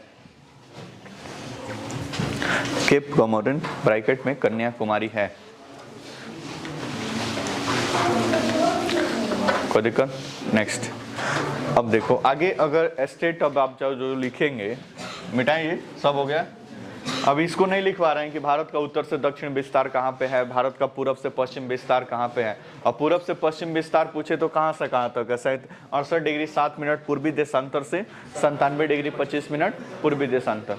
केप कमोरिन, ब्रैकेट में कन्याकुमारी है। कोई दिक्कत? नेक्स्ट। अब देखो आगे, अगर स्टेट अब आप जो लिखेंगे मिटाइए, सब हो गया। अब इसको नहीं लिखवा रहे हैं कि भारत का उत्तर से दक्षिण विस्तार कहाँ पे है, भारत का पूरब से पश्चिम विस्तार कहाँ पे है। और पूरब से पश्चिम विस्तार पूछे तो कहाँ से कहाँ तक है? 68 डिग्री 7 मिनट पूर्वी देशांतर से 97 डिग्री 25 मिनट पूर्वी देशांतर।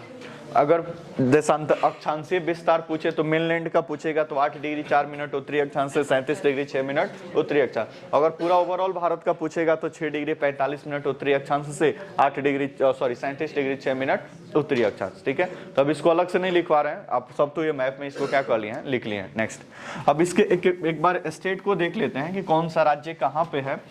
अगर देशांतर अक्षांशीय विस्तार पूछे तो मेनलैंड का पूछेगा तो 8 डिग्री 4 मिनट उत्तरी अक्षांश से 37 डिग्री 6 मिनट उत्तरी अक्षांश। अगर पूरा ओवरऑल भारत का पूछेगा तो 6 डिग्री 45 मिनट उत्तरी अक्षांश से 37 डिग्री 6 मिनट उत्तरी अक्षांश, ठीक है। तो अब इसको अलग से नहीं लिखवा रहे हैं आप सब, तो ये मैप में इसको क्या कर लिए हैं, लिख लिए हैं। नेक्स्ट, अब इसके एक बार स्टेट को देख लेते हैं कि कौन सा राज्य कहाँ पे है।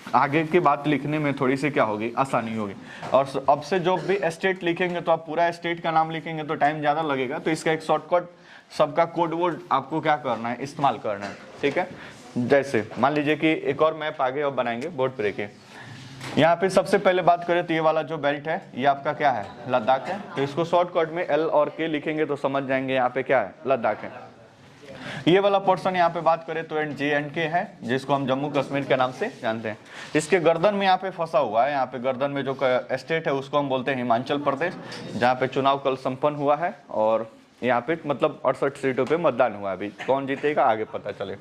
आगे की बात लिखने में थोड़ी सी क्या होगी, आसानी होगी। और अब से जो भी स्टेट लिखेंगे तो आप पूरा स्टेट का नाम लिखेंगे तो टाइम ज़्यादा लगेगा, तो इसका एक शॉर्टकट सबका कोड वर्ड आपको क्या करना है, इस्तेमाल करना है, ठीक है। जैसे मान लीजिए कि एक और मैप आगे और बनाएंगे, बोर्ड पे देखिए। यहाँ पे सबसे पहले बात करें तो ये वाला जो बेल्ट है ये आपका क्या है, लद्दाख है। तो इसको शॉर्टकट में L और K लिखेंगे तो समझ जाएंगे यहाँ पे क्या है, लद्दाख है। ये वाला पोर्शन यहाँ पे बात करें तो J&K है, जिसको हम जम्मू कश्मीर के नाम से जानते हैं। इसके गर्दन में यहाँ पे फंसा हुआ है, यहाँ पे गर्दन में जो स्टेट है उसको हम बोलते हैं हिमाचल प्रदेश, जहाँ पे चुनाव कल संपन्न हुआ है। और यहाँ पे मतलब 68 सीटों पे मतदान हुआ है। अभी कौन जीतेगा आगे पता चले।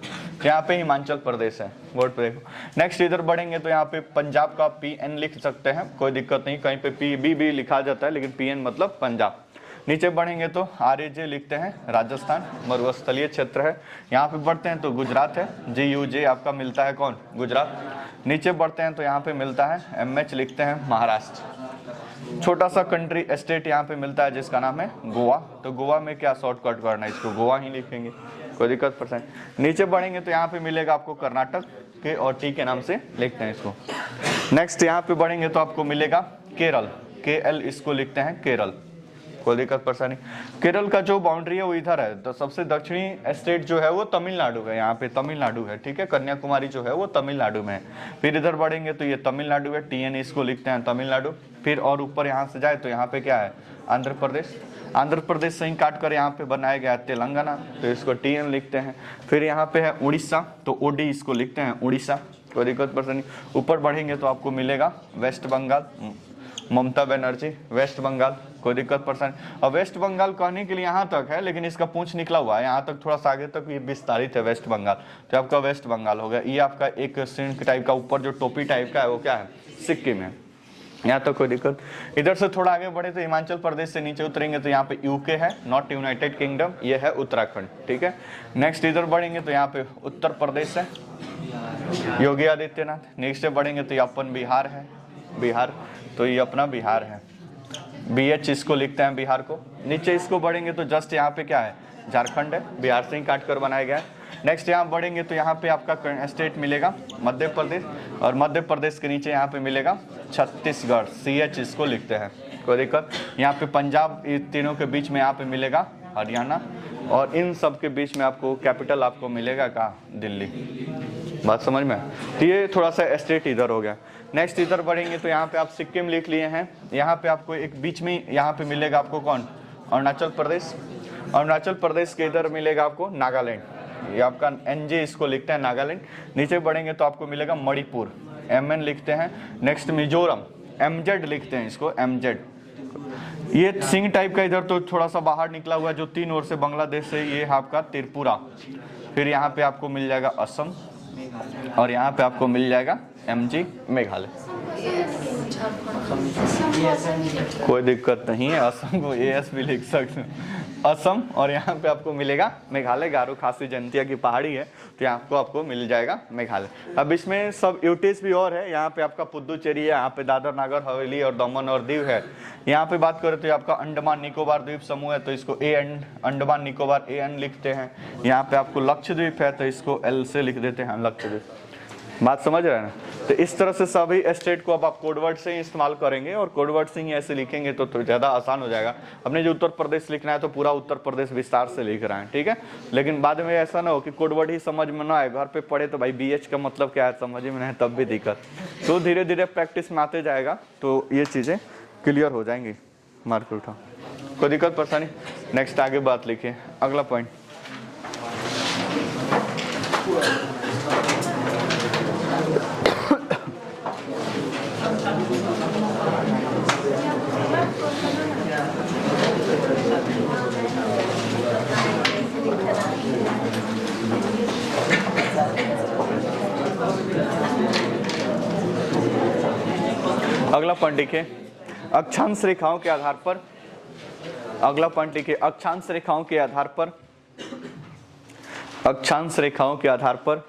यहाँ पे हिमाचल प्रदेश है, बोर्ड पे देखो। नेक्स्ट इधर बढ़ेंगे तो यहाँ पे पंजाब का PN लिख सकते हैं, कोई दिक्कत नहीं। कहीं पे PB भी लिखा जाता है लेकिन PN मतलब पंजाब। नीचे बढ़ेंगे तो RAJ लिखते हैं, राजस्थान मरुस्थलीय क्षेत्र है। यहाँ पे बढ़ते हैं तो गुजरात है, GUJ आपका मिलता है कौन, गुजरात। नीचे बढ़ते हैं तो यहाँ पे मिलता है MH लिखते हैं, महाराष्ट्र। छोटा सा कंट्री स्टेट यहाँ पे मिलता है जिसका नाम है गोवा। तो गोवा में क्या शॉर्टकट करना है, इसको गोवा ही लिखेंगे, कोई दिक्कत परसेंट। नीचे बढ़ेंगे तो यहाँ पे मिलेगा आपको कर्नाटक के, और T के नाम से लिखते हैं इसको। नेक्स्ट यहाँ पे बढ़ेंगे तो आपको मिलेगा केरल, KL इसको लिखते हैं केरल, कोई दिक्कत परेशानी। केरल का जो बाउंड्री है वो इधर है, तो सबसे दक्षिणी स्टेट जो है वो तमिलनाडु है, यहाँ पे तमिलनाडु है, ठीक है। कन्याकुमारी जो है वो तमिलनाडु में है। फिर इधर बढ़ेंगे तो ये तमिलनाडु है, TN इसको लिखते हैं तमिलनाडु। फिर और ऊपर यहाँ से जाए तो यहाँ पे क्या है, आंध्र प्रदेश। आंध्र प्रदेश से ही काट कर यहाँ पे बनाया गया तेलंगाना, तो इसको TN लिखते हैं। फिर यहाँ पे है उड़ीसा, तो OD इसको लिखते हैं उड़ीसा, कोई दिक्कत परेशानी। ऊपर बढ़ेंगे तो आपको मिलेगा वेस्ट बंगाल, ममता बनर्जी, वेस्ट बंगाल, कोई दिक्कत परेशानी। और वेस्ट बंगाल कहने के लिए यहाँ तक है, लेकिन इसका पूंछ निकला हुआ है, यहाँ तक थोड़ा सा आगे तक ये विस्तारित है वेस्ट बंगाल, तो आपका वेस्ट बंगाल हो गया। ये आपका एक सिंह टाइप का ऊपर जो टोपी टाइप का है वो क्या है, सिक्किम है। यहाँ तक कोई दिक्कत। इधर से थोड़ा आगे बढ़े तो हिमाचल प्रदेश से नीचे उतरेंगे तो यहाँ पे यूके है, नॉट यूनाइटेड किंगडम, ये है उत्तराखंड, ठीक है। नेक्स्ट इधर बढ़ेंगे तो यहाँ पे उत्तर प्रदेश है, योगी आदित्यनाथ। नेक्स्ट बढ़ेंगे तो ये अपन बिहार है, बिहार, तो ये अपना बिहार है, BH इसको लिखते हैं बिहार को। नीचे इसको बढ़ेंगे तो जस्ट यहाँ पे क्या है, झारखंड है, बिहार से ही काट कर बनाया गया है। नेक्स्ट यहाँ बढ़ेंगे तो यहाँ पे आपका स्टेट मिलेगा मध्य प्रदेश, और मध्य प्रदेश के नीचे यहाँ पे मिलेगा छत्तीसगढ़, CH इसको लिखते हैं, कोई दिक्कत। यहाँ पे पंजाब, ये तीनों के बीच में यहाँ पे मिलेगा हरियाणा, और इन सब के बीच में आपको कैपिटल आपको मिलेगा कहाँ, दिल्ली। बात समझ में? तो ये थोड़ा सा स्टेट इधर हो गया। नेक्स्ट इधर बढ़ेंगे तो यहाँ पे आप सिक्किम लिख लिए हैं। यहाँ पे आपको एक बीच में यहाँ पे मिलेगा आपको कौन, अरुणाचल प्रदेश। अरुणाचल प्रदेश के इधर मिलेगा आपको नागालैंड, ये आपका NJ इसको लिखते हैं नागालैंड। नीचे बढ़ेंगे तो आपको मिलेगा मणिपुर, MN लिखते हैं। नेक्स्ट मिजोरम, MZ लिखते हैं इसको, MZ। ये सिंह टाइप का इधर तो थोड़ा सा बाहर निकला हुआ है जो 3 ओर से बांग्लादेश से, ये आपका त्रिपुरा। फिर यहाँ पे आपको मिल जाएगा असम, और यहाँ पे आपको मिल जाएगा MG मेघालय। कोई दिक्कत नहीं है, असम को AS भी लिख सकते हैं, असम। और यहाँ पे आपको मिलेगा मेघालय, गारो खासी जनतिया की पहाड़ी है, तो यहाँ आपको मिल जाएगा मेघालय। अब इसमें सब यूटीज भी और है, यहाँ पे आपका पुदुचेरी है, यहाँ पे दादर नागर हवेली और दमन और दीव है। यहाँ पे बात करें तो आपका अंडमान निकोबार द्वीप समूह है, तो इसको अंडमान निकोबार AN लिखते हैं। यहाँ पे आपको लक्षद्वीप है, तो इसको L से लिख देते हैं, लक्षद्वीप। बात समझ रहे हैं ना? तो इस तरह से सभी स्टेट को अब आप कोडवर्ड से ही इस्तेमाल करेंगे, और कोडवर्ड से ही ऐसे लिखेंगे तो ज़्यादा आसान हो जाएगा। हमने जो उत्तर प्रदेश लिखना है तो पूरा उत्तर प्रदेश विस्तार से लिख रहे हैं, ठीक है। लेकिन बाद में ऐसा ना हो कि कोडवर्ड ही समझ में ना आए, घर पे पढ़े तो भाई BH का मतलब क्या है समझ में नहीं, तब भी दिक्कत। तो धीरे धीरे प्रैक्टिस में आते जाएगा तो ये चीज़ें क्लियर हो जाएंगी। मार्क उठाओ, कोई दिक्कत परेशानी। नेक्स्ट आगे बात लिखिए, अगला पॉइंट। अगला पॉइंट लिखिए, अक्षांश रेखाओं के आधार पर। अगला पॉइंट लिखिए, अक्षांश रेखाओं के आधार पर, अक्षांश रेखाओं के आधार पर,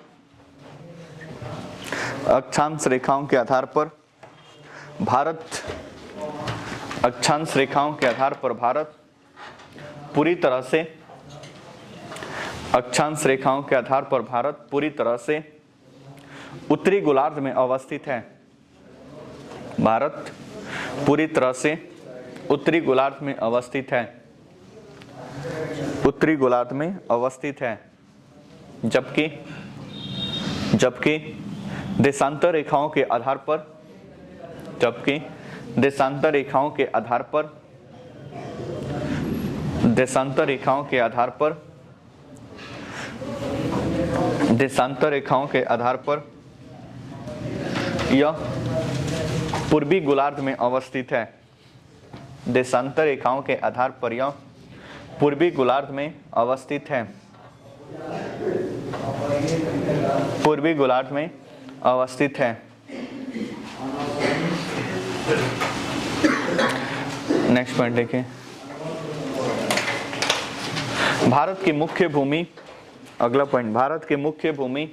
अक्षांश रेखाओं के आधार पर भारत, अक्षांश रेखाओं के आधार पर भारत पूरी तरह से, अक्षांश रेखाओं के आधार पर भारत पूरी तरह से उत्तरी गोलार्ध में अवस्थित है। भारत पूरी तरह से उत्तरी गोलार्ध में अवस्थित है, उत्तरी गोलार्ध में अवस्थित है। जबकि देशांतर रेखाओं के आधार पर, जबकि देशांतर रेखाओं के आधार पर, देशांतर रेखाओं के आधार पर, देशांतर रेखाओं के आधार पर यह पूर्वी गोलार्ध में अवस्थित है। देशांतर रेखाओं के आधार पर यह पूर्वी गोलार्ध में अवस्थित है, पूर्वी गोलार्ध में अवस्थित है। नेक्स्ट पॉइंट देखिए, भारत की मुख्य भूमि। अगला पॉइंट, भारत की मुख्य भूमि,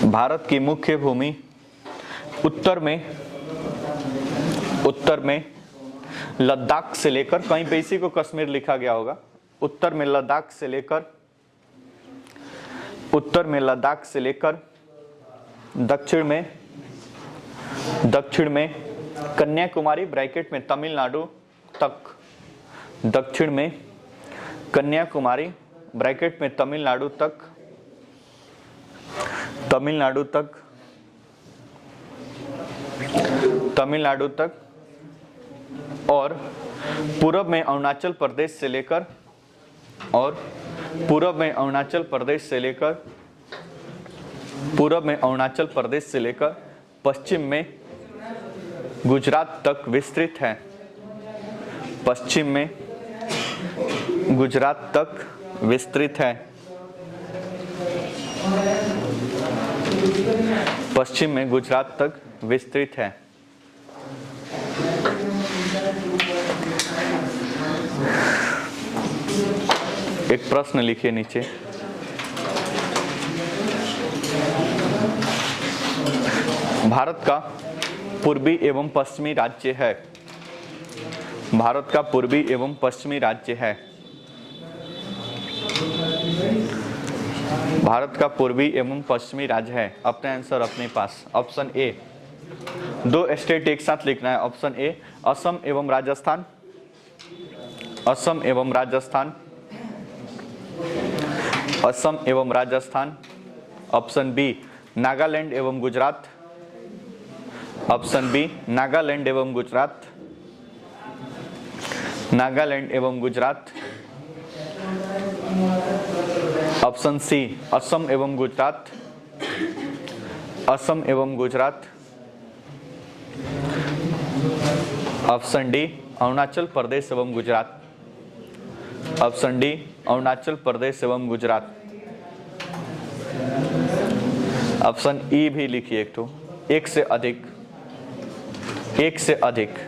भारत की मुख्य भूमि उत्तर में लद्दाख से लेकर, कहीं पे इसी को कश्मीर लिखा गया होगा, उत्तर में लद्दाख से लेकर, उत्तर में लद्दाख से लेकर दक्षिण में कन्याकुमारी ब्रैकेट में तमिलनाडु तक, दक्षिण में कन्याकुमारी ब्रैकेट में तमिलनाडु तक, तमिलनाडु तक, तमिलनाडु तक, और पूर्व में अरुणाचल प्रदेश से लेकर, और पूर्व में अरुणाचल प्रदेश से लेकर, पूर्व में अरुणाचल प्रदेश से लेकर पश्चिम में गुजरात तक विस्तृत है। पश्चिम में गुजरात तक विस्तृत है। पश्चिम में गुजरात तक विस्तृत है। एक प्रश्न लिखिए नीचे। भारत का पूर्वी एवं पश्चिमी राज्य है। भारत का पूर्वी एवं पश्चिमी राज्य है। भारत का पूर्वी एवं पश्चिमी राज्य है। अपने आंसर अपने पास। ऑप्शन ए, 2 स्टेट एक साथ लिखना है। ऑप्शन ए असम एवं राजस्थान, असम एवं राजस्थान, असम एवं राजस्थान। ऑप्शन बी नागालैंड एवं गुजरात, ऑप्शन बी नागालैंड एवं गुजरात, नागालैंड एवं गुजरात। ऑप्शन सी असम एवं गुजरात, असम एवं गुजरात। ऑप्शन डी अरुणाचल प्रदेश एवं गुजरात, ऑप्शन डी अरुणाचल प्रदेश एवं गुजरात। ऑप्शन ई भी लिखिए एक तो, एक से अधिक, एक से अधिक,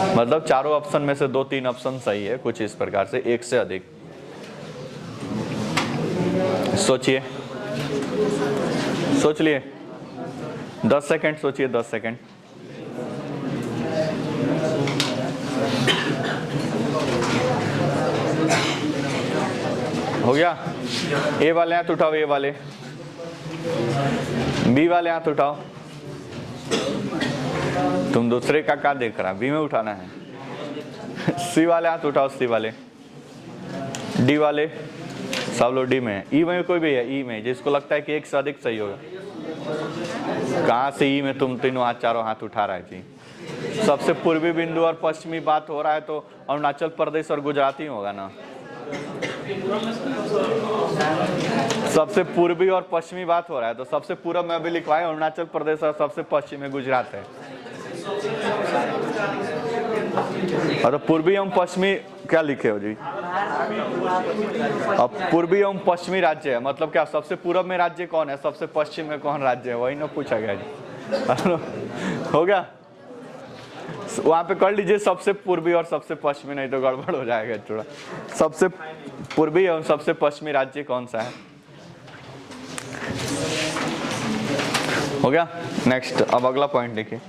मतलब चारों ऑप्शन में से 2-3 ऑप्शन सही है, कुछ इस प्रकार से एक से अधिक। सोचिए, सोच लिए, 10 सेकंड सोचिए, 10 सेकंड। हो गया? ए वाले हाथ उठाओ, ए वाले, बी वाले हाथ उठाओ। तुम दूसरे का क्या देख रहा? बी में उठाना है। सी वाले हाथ उठाओ, सी वाले, डी वाले, सब लोग डी में है। ई में कोई भी है? ई में जिसको लगता है कि एक से अधिक सही होगा। कहाँ से ई में तुम तीनों हाथ, चारों हाथ उठा रहे जी? सबसे पूर्वी बिंदु और पश्चिमी बात हो रहा है तो अरुणाचल प्रदेश और गुजरात ही होगा ना। सबसे पूर्वी और पश्चिमी बात हो रहा है तो सबसे पूर्व में अभी लिखवाए अरुणाचल प्रदेश और सबसे पश्चिम में गुजरात है। और तो पूर्वी एवं पश्चिमी क्या लिखे हो जी? अब पूर्वी एवं पश्चिमी राज्य है, मतलब क्या सबसे पूर्व में राज्य कौन है, सबसे पश्चिम में कौन राज्य है, वही ना पूछा गया जी। हो गया? वहां पे कर लीजिए सबसे पूर्वी और सबसे पश्चिमी, नहीं तो गड़बड़ हो जाएगा थोड़ा। सबसे पूर्वी एवं सबसे पश्चिमी राज्य कौन सा है? हो गया? नेक्स्ट, अब अगला पॉइंट देखिए।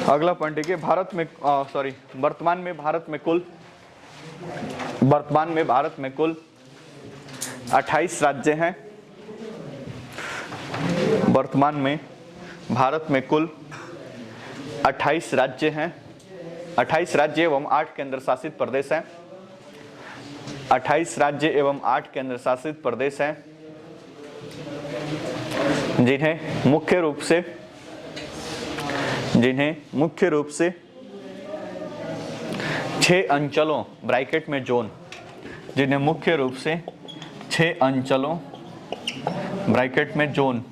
अगला पॉइंट देखिए, भारत में वर्तमान में भारत में कुल 28 राज्य हैं। वर्तमान में भारत में कुल 28 राज्य हैं। 28 राज्य एवं 8 केंद्र शासित प्रदेश हैं। 28 राज्य एवं 8 केंद्र शासित प्रदेश हैं, जिन्हें मुख्य रूप से 6 अंचलों ब्रैकेट में जोन, जिन्हें मुख्य रूप से 6 अंचलों ब्रैकेट में जोन,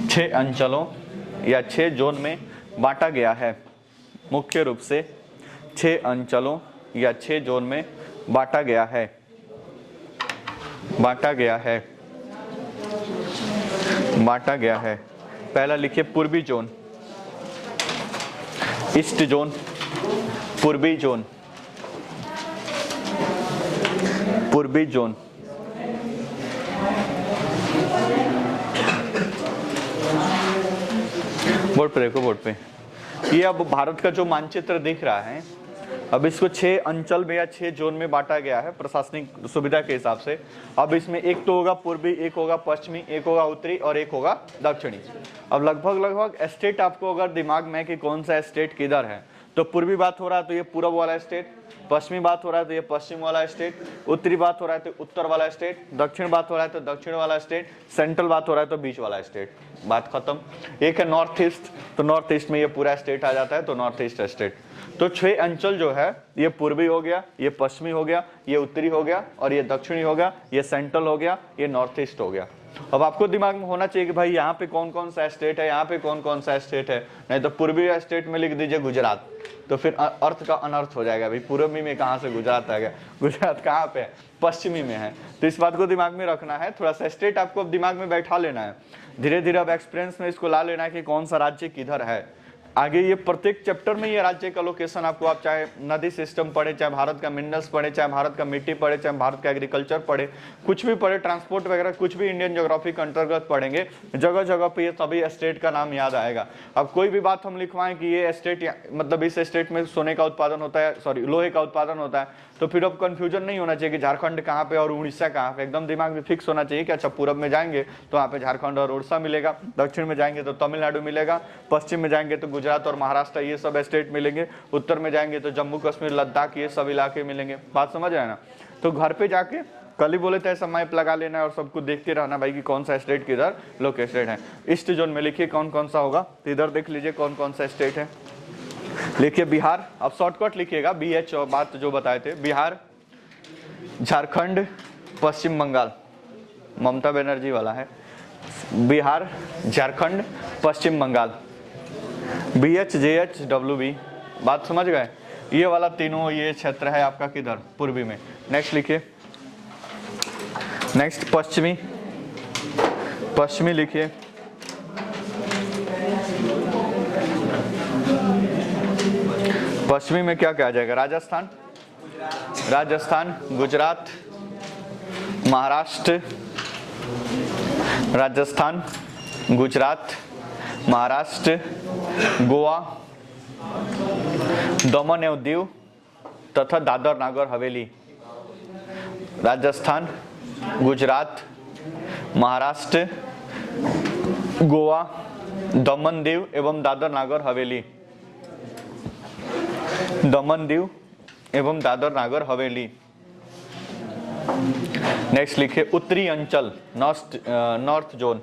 6 अंचलों या 6 जोन में बांटा गया है। मुख्य रूप से 6 अंचलों या 6 जोन में बांटा गया है। पहला लिखिए पूर्वी जोन, ईस्ट जोन, पूर्वी जोन, पूर्वी जोन। बोर्ड पे देखो, बोर्ड पे। ये अब भारत का जो मानचित्र दिख रहा है, अब इसको 6 अंचल में या 6 जोन में बांटा गया है प्रशासनिक सुविधा के हिसाब से। अब इसमें एक तो होगा पूर्वी, एक होगा पश्चिमी, एक होगा उत्तरी और एक होगा दक्षिणी। अब लगभग स्टेट आपको अगर दिमाग में कि कौन सा स्टेट किधर है, तो पूर्वी बात हो रहा है तो ये पूर्व वाला स्टेट, पश्चिमी बात हो रहा है तो ये पश्चिम वाला स्टेट, उत्तरी बात हो रहा है तो उत्तर वाला स्टेट, दक्षिण बात हो रहा है तो दक्षिण वाला स्टेट, सेंट्रल बात हो रहा है तो बीच वाला स्टेट। बात खत्म। एक है नॉर्थ ईस्ट, तो नॉर्थ ईस्ट में ये पूरा स्टेट आ जाता है, तो नॉर्थ ईस्ट स्टेट। तो 6 अंचल जो है, ये पूर्वी हो गया, ये पश्चिमी हो गया, ये उत्तरी हो गया और ये दक्षिणी हो गया, ये सेंट्रल हो गया, ये नॉर्थ ईस्ट हो गया। अब आपको दिमाग में होना चाहिए कि भाई यहाँ पे कौन कौन सा स्टेट है, यहाँ पे कौन कौन सा स्टेट है। नहीं तो पूर्वी स्टेट में लिख दीजिए गुजरात, तो फिर अर्थ का अनर्थ हो जाएगा। भाई पूर्वी में कहाँ से गुजरात आ गया, गुजरात कहाँ पे है, पश्चिमी में है। तो इस बात को दिमाग में रखना है, थोड़ा सा स्टेट आपको अब दिमाग में बैठा लेना है। धीरे धीरे अब एक्सपीरियंस में इसको ला लेना है कि कौन सा राज्य किधर है। आगे ये प्रत्येक चैप्टर में ये राज्य का लोकेशन आपको, आप चाहे नदी सिस्टम पढ़े, चाहे भारत का मिनरल्स पढ़े, चाहे भारत का मिट्टी पढ़े, चाहे भारत का एग्रीकल्चर पढ़े, कुछ भी पढ़े, ट्रांसपोर्ट वगैरह कुछ भी इंडियन ज्योग्राफी के अंतर्गत पढ़ेंगे, जगह जगह पे ये सभी स्टेट का नाम याद आएगा। अब कोई भी बात हम लिखवाएं कि ये स्टेट मतलब इस स्टेट में सोने का उत्पादन होता है, सॉरी लोहे का उत्पादन होता है, तो फिर अब कंफ्यूजन नहीं होना चाहिए कि झारखंड कहाँ पे और उड़ीसा कहाँ पे। एकदम दिमाग में फिक्स होना चाहिए कि अच्छा पूरब में जाएंगे तो वहाँ पे झारखंड और उड़ीसा मिलेगा, दक्षिण में जाएंगे तो तमिलनाडु मिलेगा, पश्चिम में जाएंगे तो गुजरात और महाराष्ट्र ये सब स्टेट मिलेंगे, उत्तर में जाएंगे तो जम्मू कश्मीर लद्दाख ये सब इलाके मिलेंगे। बात समझ आए ना। तो घर पे जाके कल ही बोले थे ऐसा मैप लगा लेना है और सबको देखते रहना भाई कि कौन सा स्टेट किधर लोकेटेड है। ईस्ट जोन में लिखिए कौन कौन सा होगा, तो इधर देख लीजिए कौन कौन सा स्टेट है। लिखिए बिहार, अब शॉर्टकट लिखिएगा BH और बात जो बताए थे, बिहार, झारखंड, पश्चिम बंगाल, ममता बनर्जी वाला है, बिहार, झारखंड, पश्चिम बंगाल, BH JH WB। बात समझ गए। ये वाला तीनों ये क्षेत्र है आपका किधर, पूर्वी में। नेक्स्ट लिखिए, नेक्स्ट पश्चिमी, पश्चिमी लिखिए, पश्चिमी में क्या क्या आ जाएगा, राजस्थान, राजस्थान, गुजरात, महाराष्ट्र, राजस्थान, गुजरात, महाराष्ट्र, गोवा, दमन एवं दीव तथा दादर नागर हवेली। राजस्थान, गुजरात, महाराष्ट्र, गोवा, दमन दीव एवं दादर नागर हवेली, दमन दीव एवं दादर नागर हवेली। नेक्स्ट लिखिए उत्तरी अंचल, नॉर्थ जोन।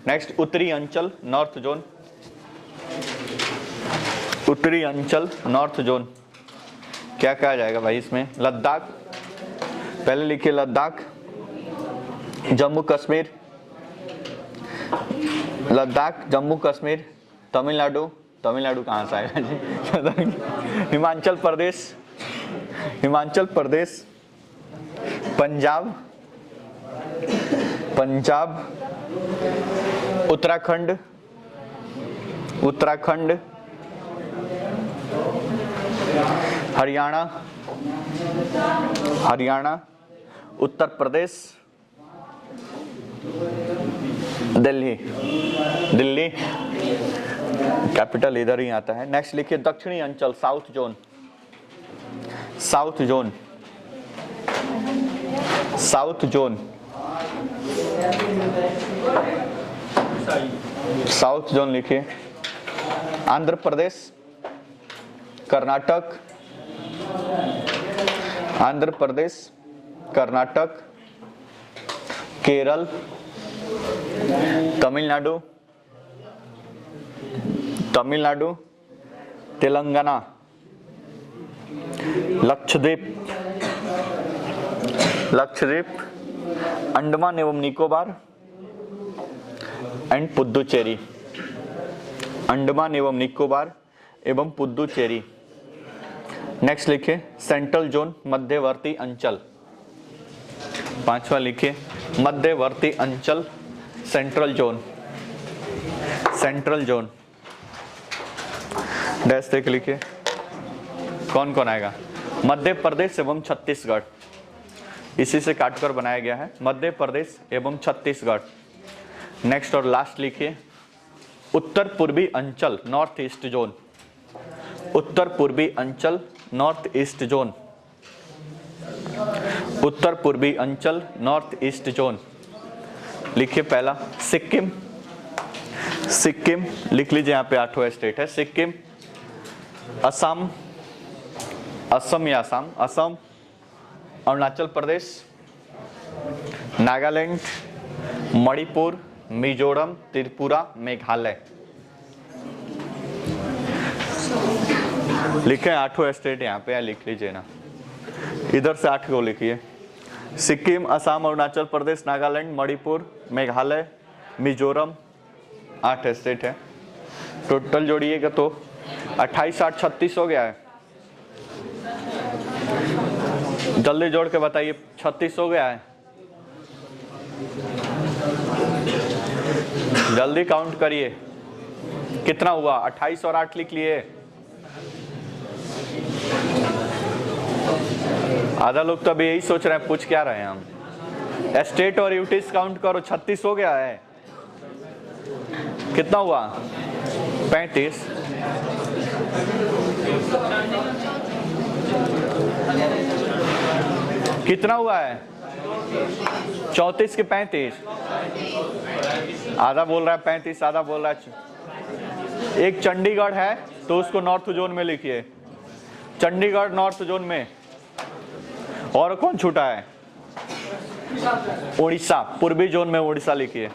नेक्स्ट उत्तरी अंचल, नॉर्थ जोन, उत्तरी अंचल, नॉर्थ जोन। क्या कहा जाएगा भाई इसमें, लद्दाख, पहले लिखिए लद्दाख, जम्मू कश्मीर, लद्दाख, जम्मू कश्मीर, तमिलनाडु, तमिलनाडु कहाँ से आएगा जी, हिमाचल प्रदेश, हिमाचल प्रदेश, पंजाब, पंजाब, उत्तराखंड, उत्तराखंड, हरियाणा, हरियाणा, उत्तर प्रदेश, दिल्ली, दिल्ली कैपिटल इधर ही आता है। नेक्स्ट लिखिए दक्षिणी अंचल, south zone, south zone, south zone, south zone लिखिए, आंध्र प्रदेश, कर्नाटक, आंध्र प्रदेश, कर्नाटक, केरल, तमिलनाडु, तमिलनाडु, तेलंगाना, लक्षद्वीप, लक्षद्वीप, अंडमान एवं निकोबार एंड पुदुचेरी, अंडमान एवं निकोबार एवं पुदुचेरी। नेक्स्ट लिखिए सेंट्रल जोन, मध्यवर्ती अंचल। पांचवा लिखिए मध्यवर्ती अंचल, central zone, central zone. Dash देख लिखिए कौन कौन आएगा, मध्य प्रदेश एवं छत्तीसगढ़, इसी से काटकर बनाया गया है, मध्य प्रदेश एवं छत्तीसगढ़। नेक्स्ट और लास्ट लिखिए उत्तर पूर्वी अंचल, नॉर्थ ईस्ट जोन, उत्तर पूर्वी अंचल, नॉर्थ ईस्ट जोन, उत्तर पूर्वी अंचल, नॉर्थ ईस्ट जोन। लिखिए पहला सिक्किम, सिक्किम लिख लीजिए, यहाँ पे 8वां स्टेट है सिक्किम, असम, असम या असम, असम, अरुणाचल प्रदेश, नागालैंड, मणिपुर, मिजोरम, त्रिपुरा, मेघालय। लिखे 8वां स्टेट यहाँ पे लिख लीजिए ना, इधर से 8 को लिखिए। सिक्किम, असम, अरुणाचल प्रदेश, नागालैंड, मणिपुर, मेघालय, मिजोरम, 8 स्टेट है। टोटल जोड़िएगा तो 28, 8, 36 हो गया है। जल्दी जोड़ के बताइए, 36 हो गया है। जल्दी काउंट करिए कितना हुआ। 28 और 8 लिख लिए। आधा लोग तो अभी यही सोच रहे हैं पूछ क्या रहे हैं हम। स्टेट और यूटीज काउंट करो, 36 हो गया है। कितना हुआ? 35। कितना हुआ है? 34 के 35। आधा बोल रहा है 35, आधा बोल रहा है। एक चंडीगढ़ है तो उसको नॉर्थ जोन में लिखिए। चंडीगढ़ नॉर्थ जोन में। और कौन छूटा है? उड़ीसा पूर्वी जोन में, उड़ीसा लिखिए।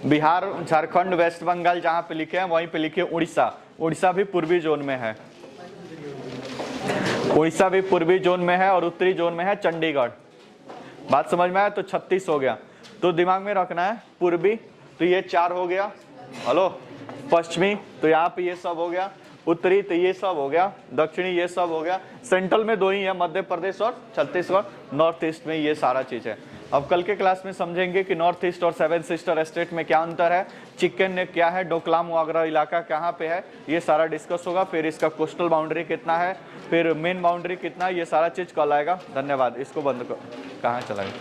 बिहार, झारखंड, वेस्ट बंगाल जहां पे लिखे हैं वहीं पे लिखिए उड़ीसा। उड़ीसा भी पूर्वी जोन में है। उड़ीसा भी पूर्वी जोन में है और उत्तरी जोन में है चंडीगढ़। बात समझ में आया? तो 36 हो गया। तो दिमाग में रखना है पूर्वी तो ये 4 हो गया। हेलो, पश्चिमी तो यहाँ पे ये सब हो गया। उत्तरी तो ये सब हो गया। दक्षिणी ये सब हो गया। सेंट्रल में 2 ही है, मध्य प्रदेश और छत्तीसगढ़। नॉर्थ ईस्ट में ये सारा चीज है। अब कल के क्लास में समझेंगे कि नॉर्थ ईस्ट और 7 सिस्टर स्टेट में क्या अंतर है, चिकन ने क्या है, डोकलाम वागरा इलाका कहाँ पे है, ये सारा डिस्कस होगा। फिर इसका कोस्टल बाउंड्री कितना है, फिर मेन बाउंड्री कितना है, ये सारा चीज कल आएगा। धन्यवाद। इसको बंद कर। कहाँ चला गया?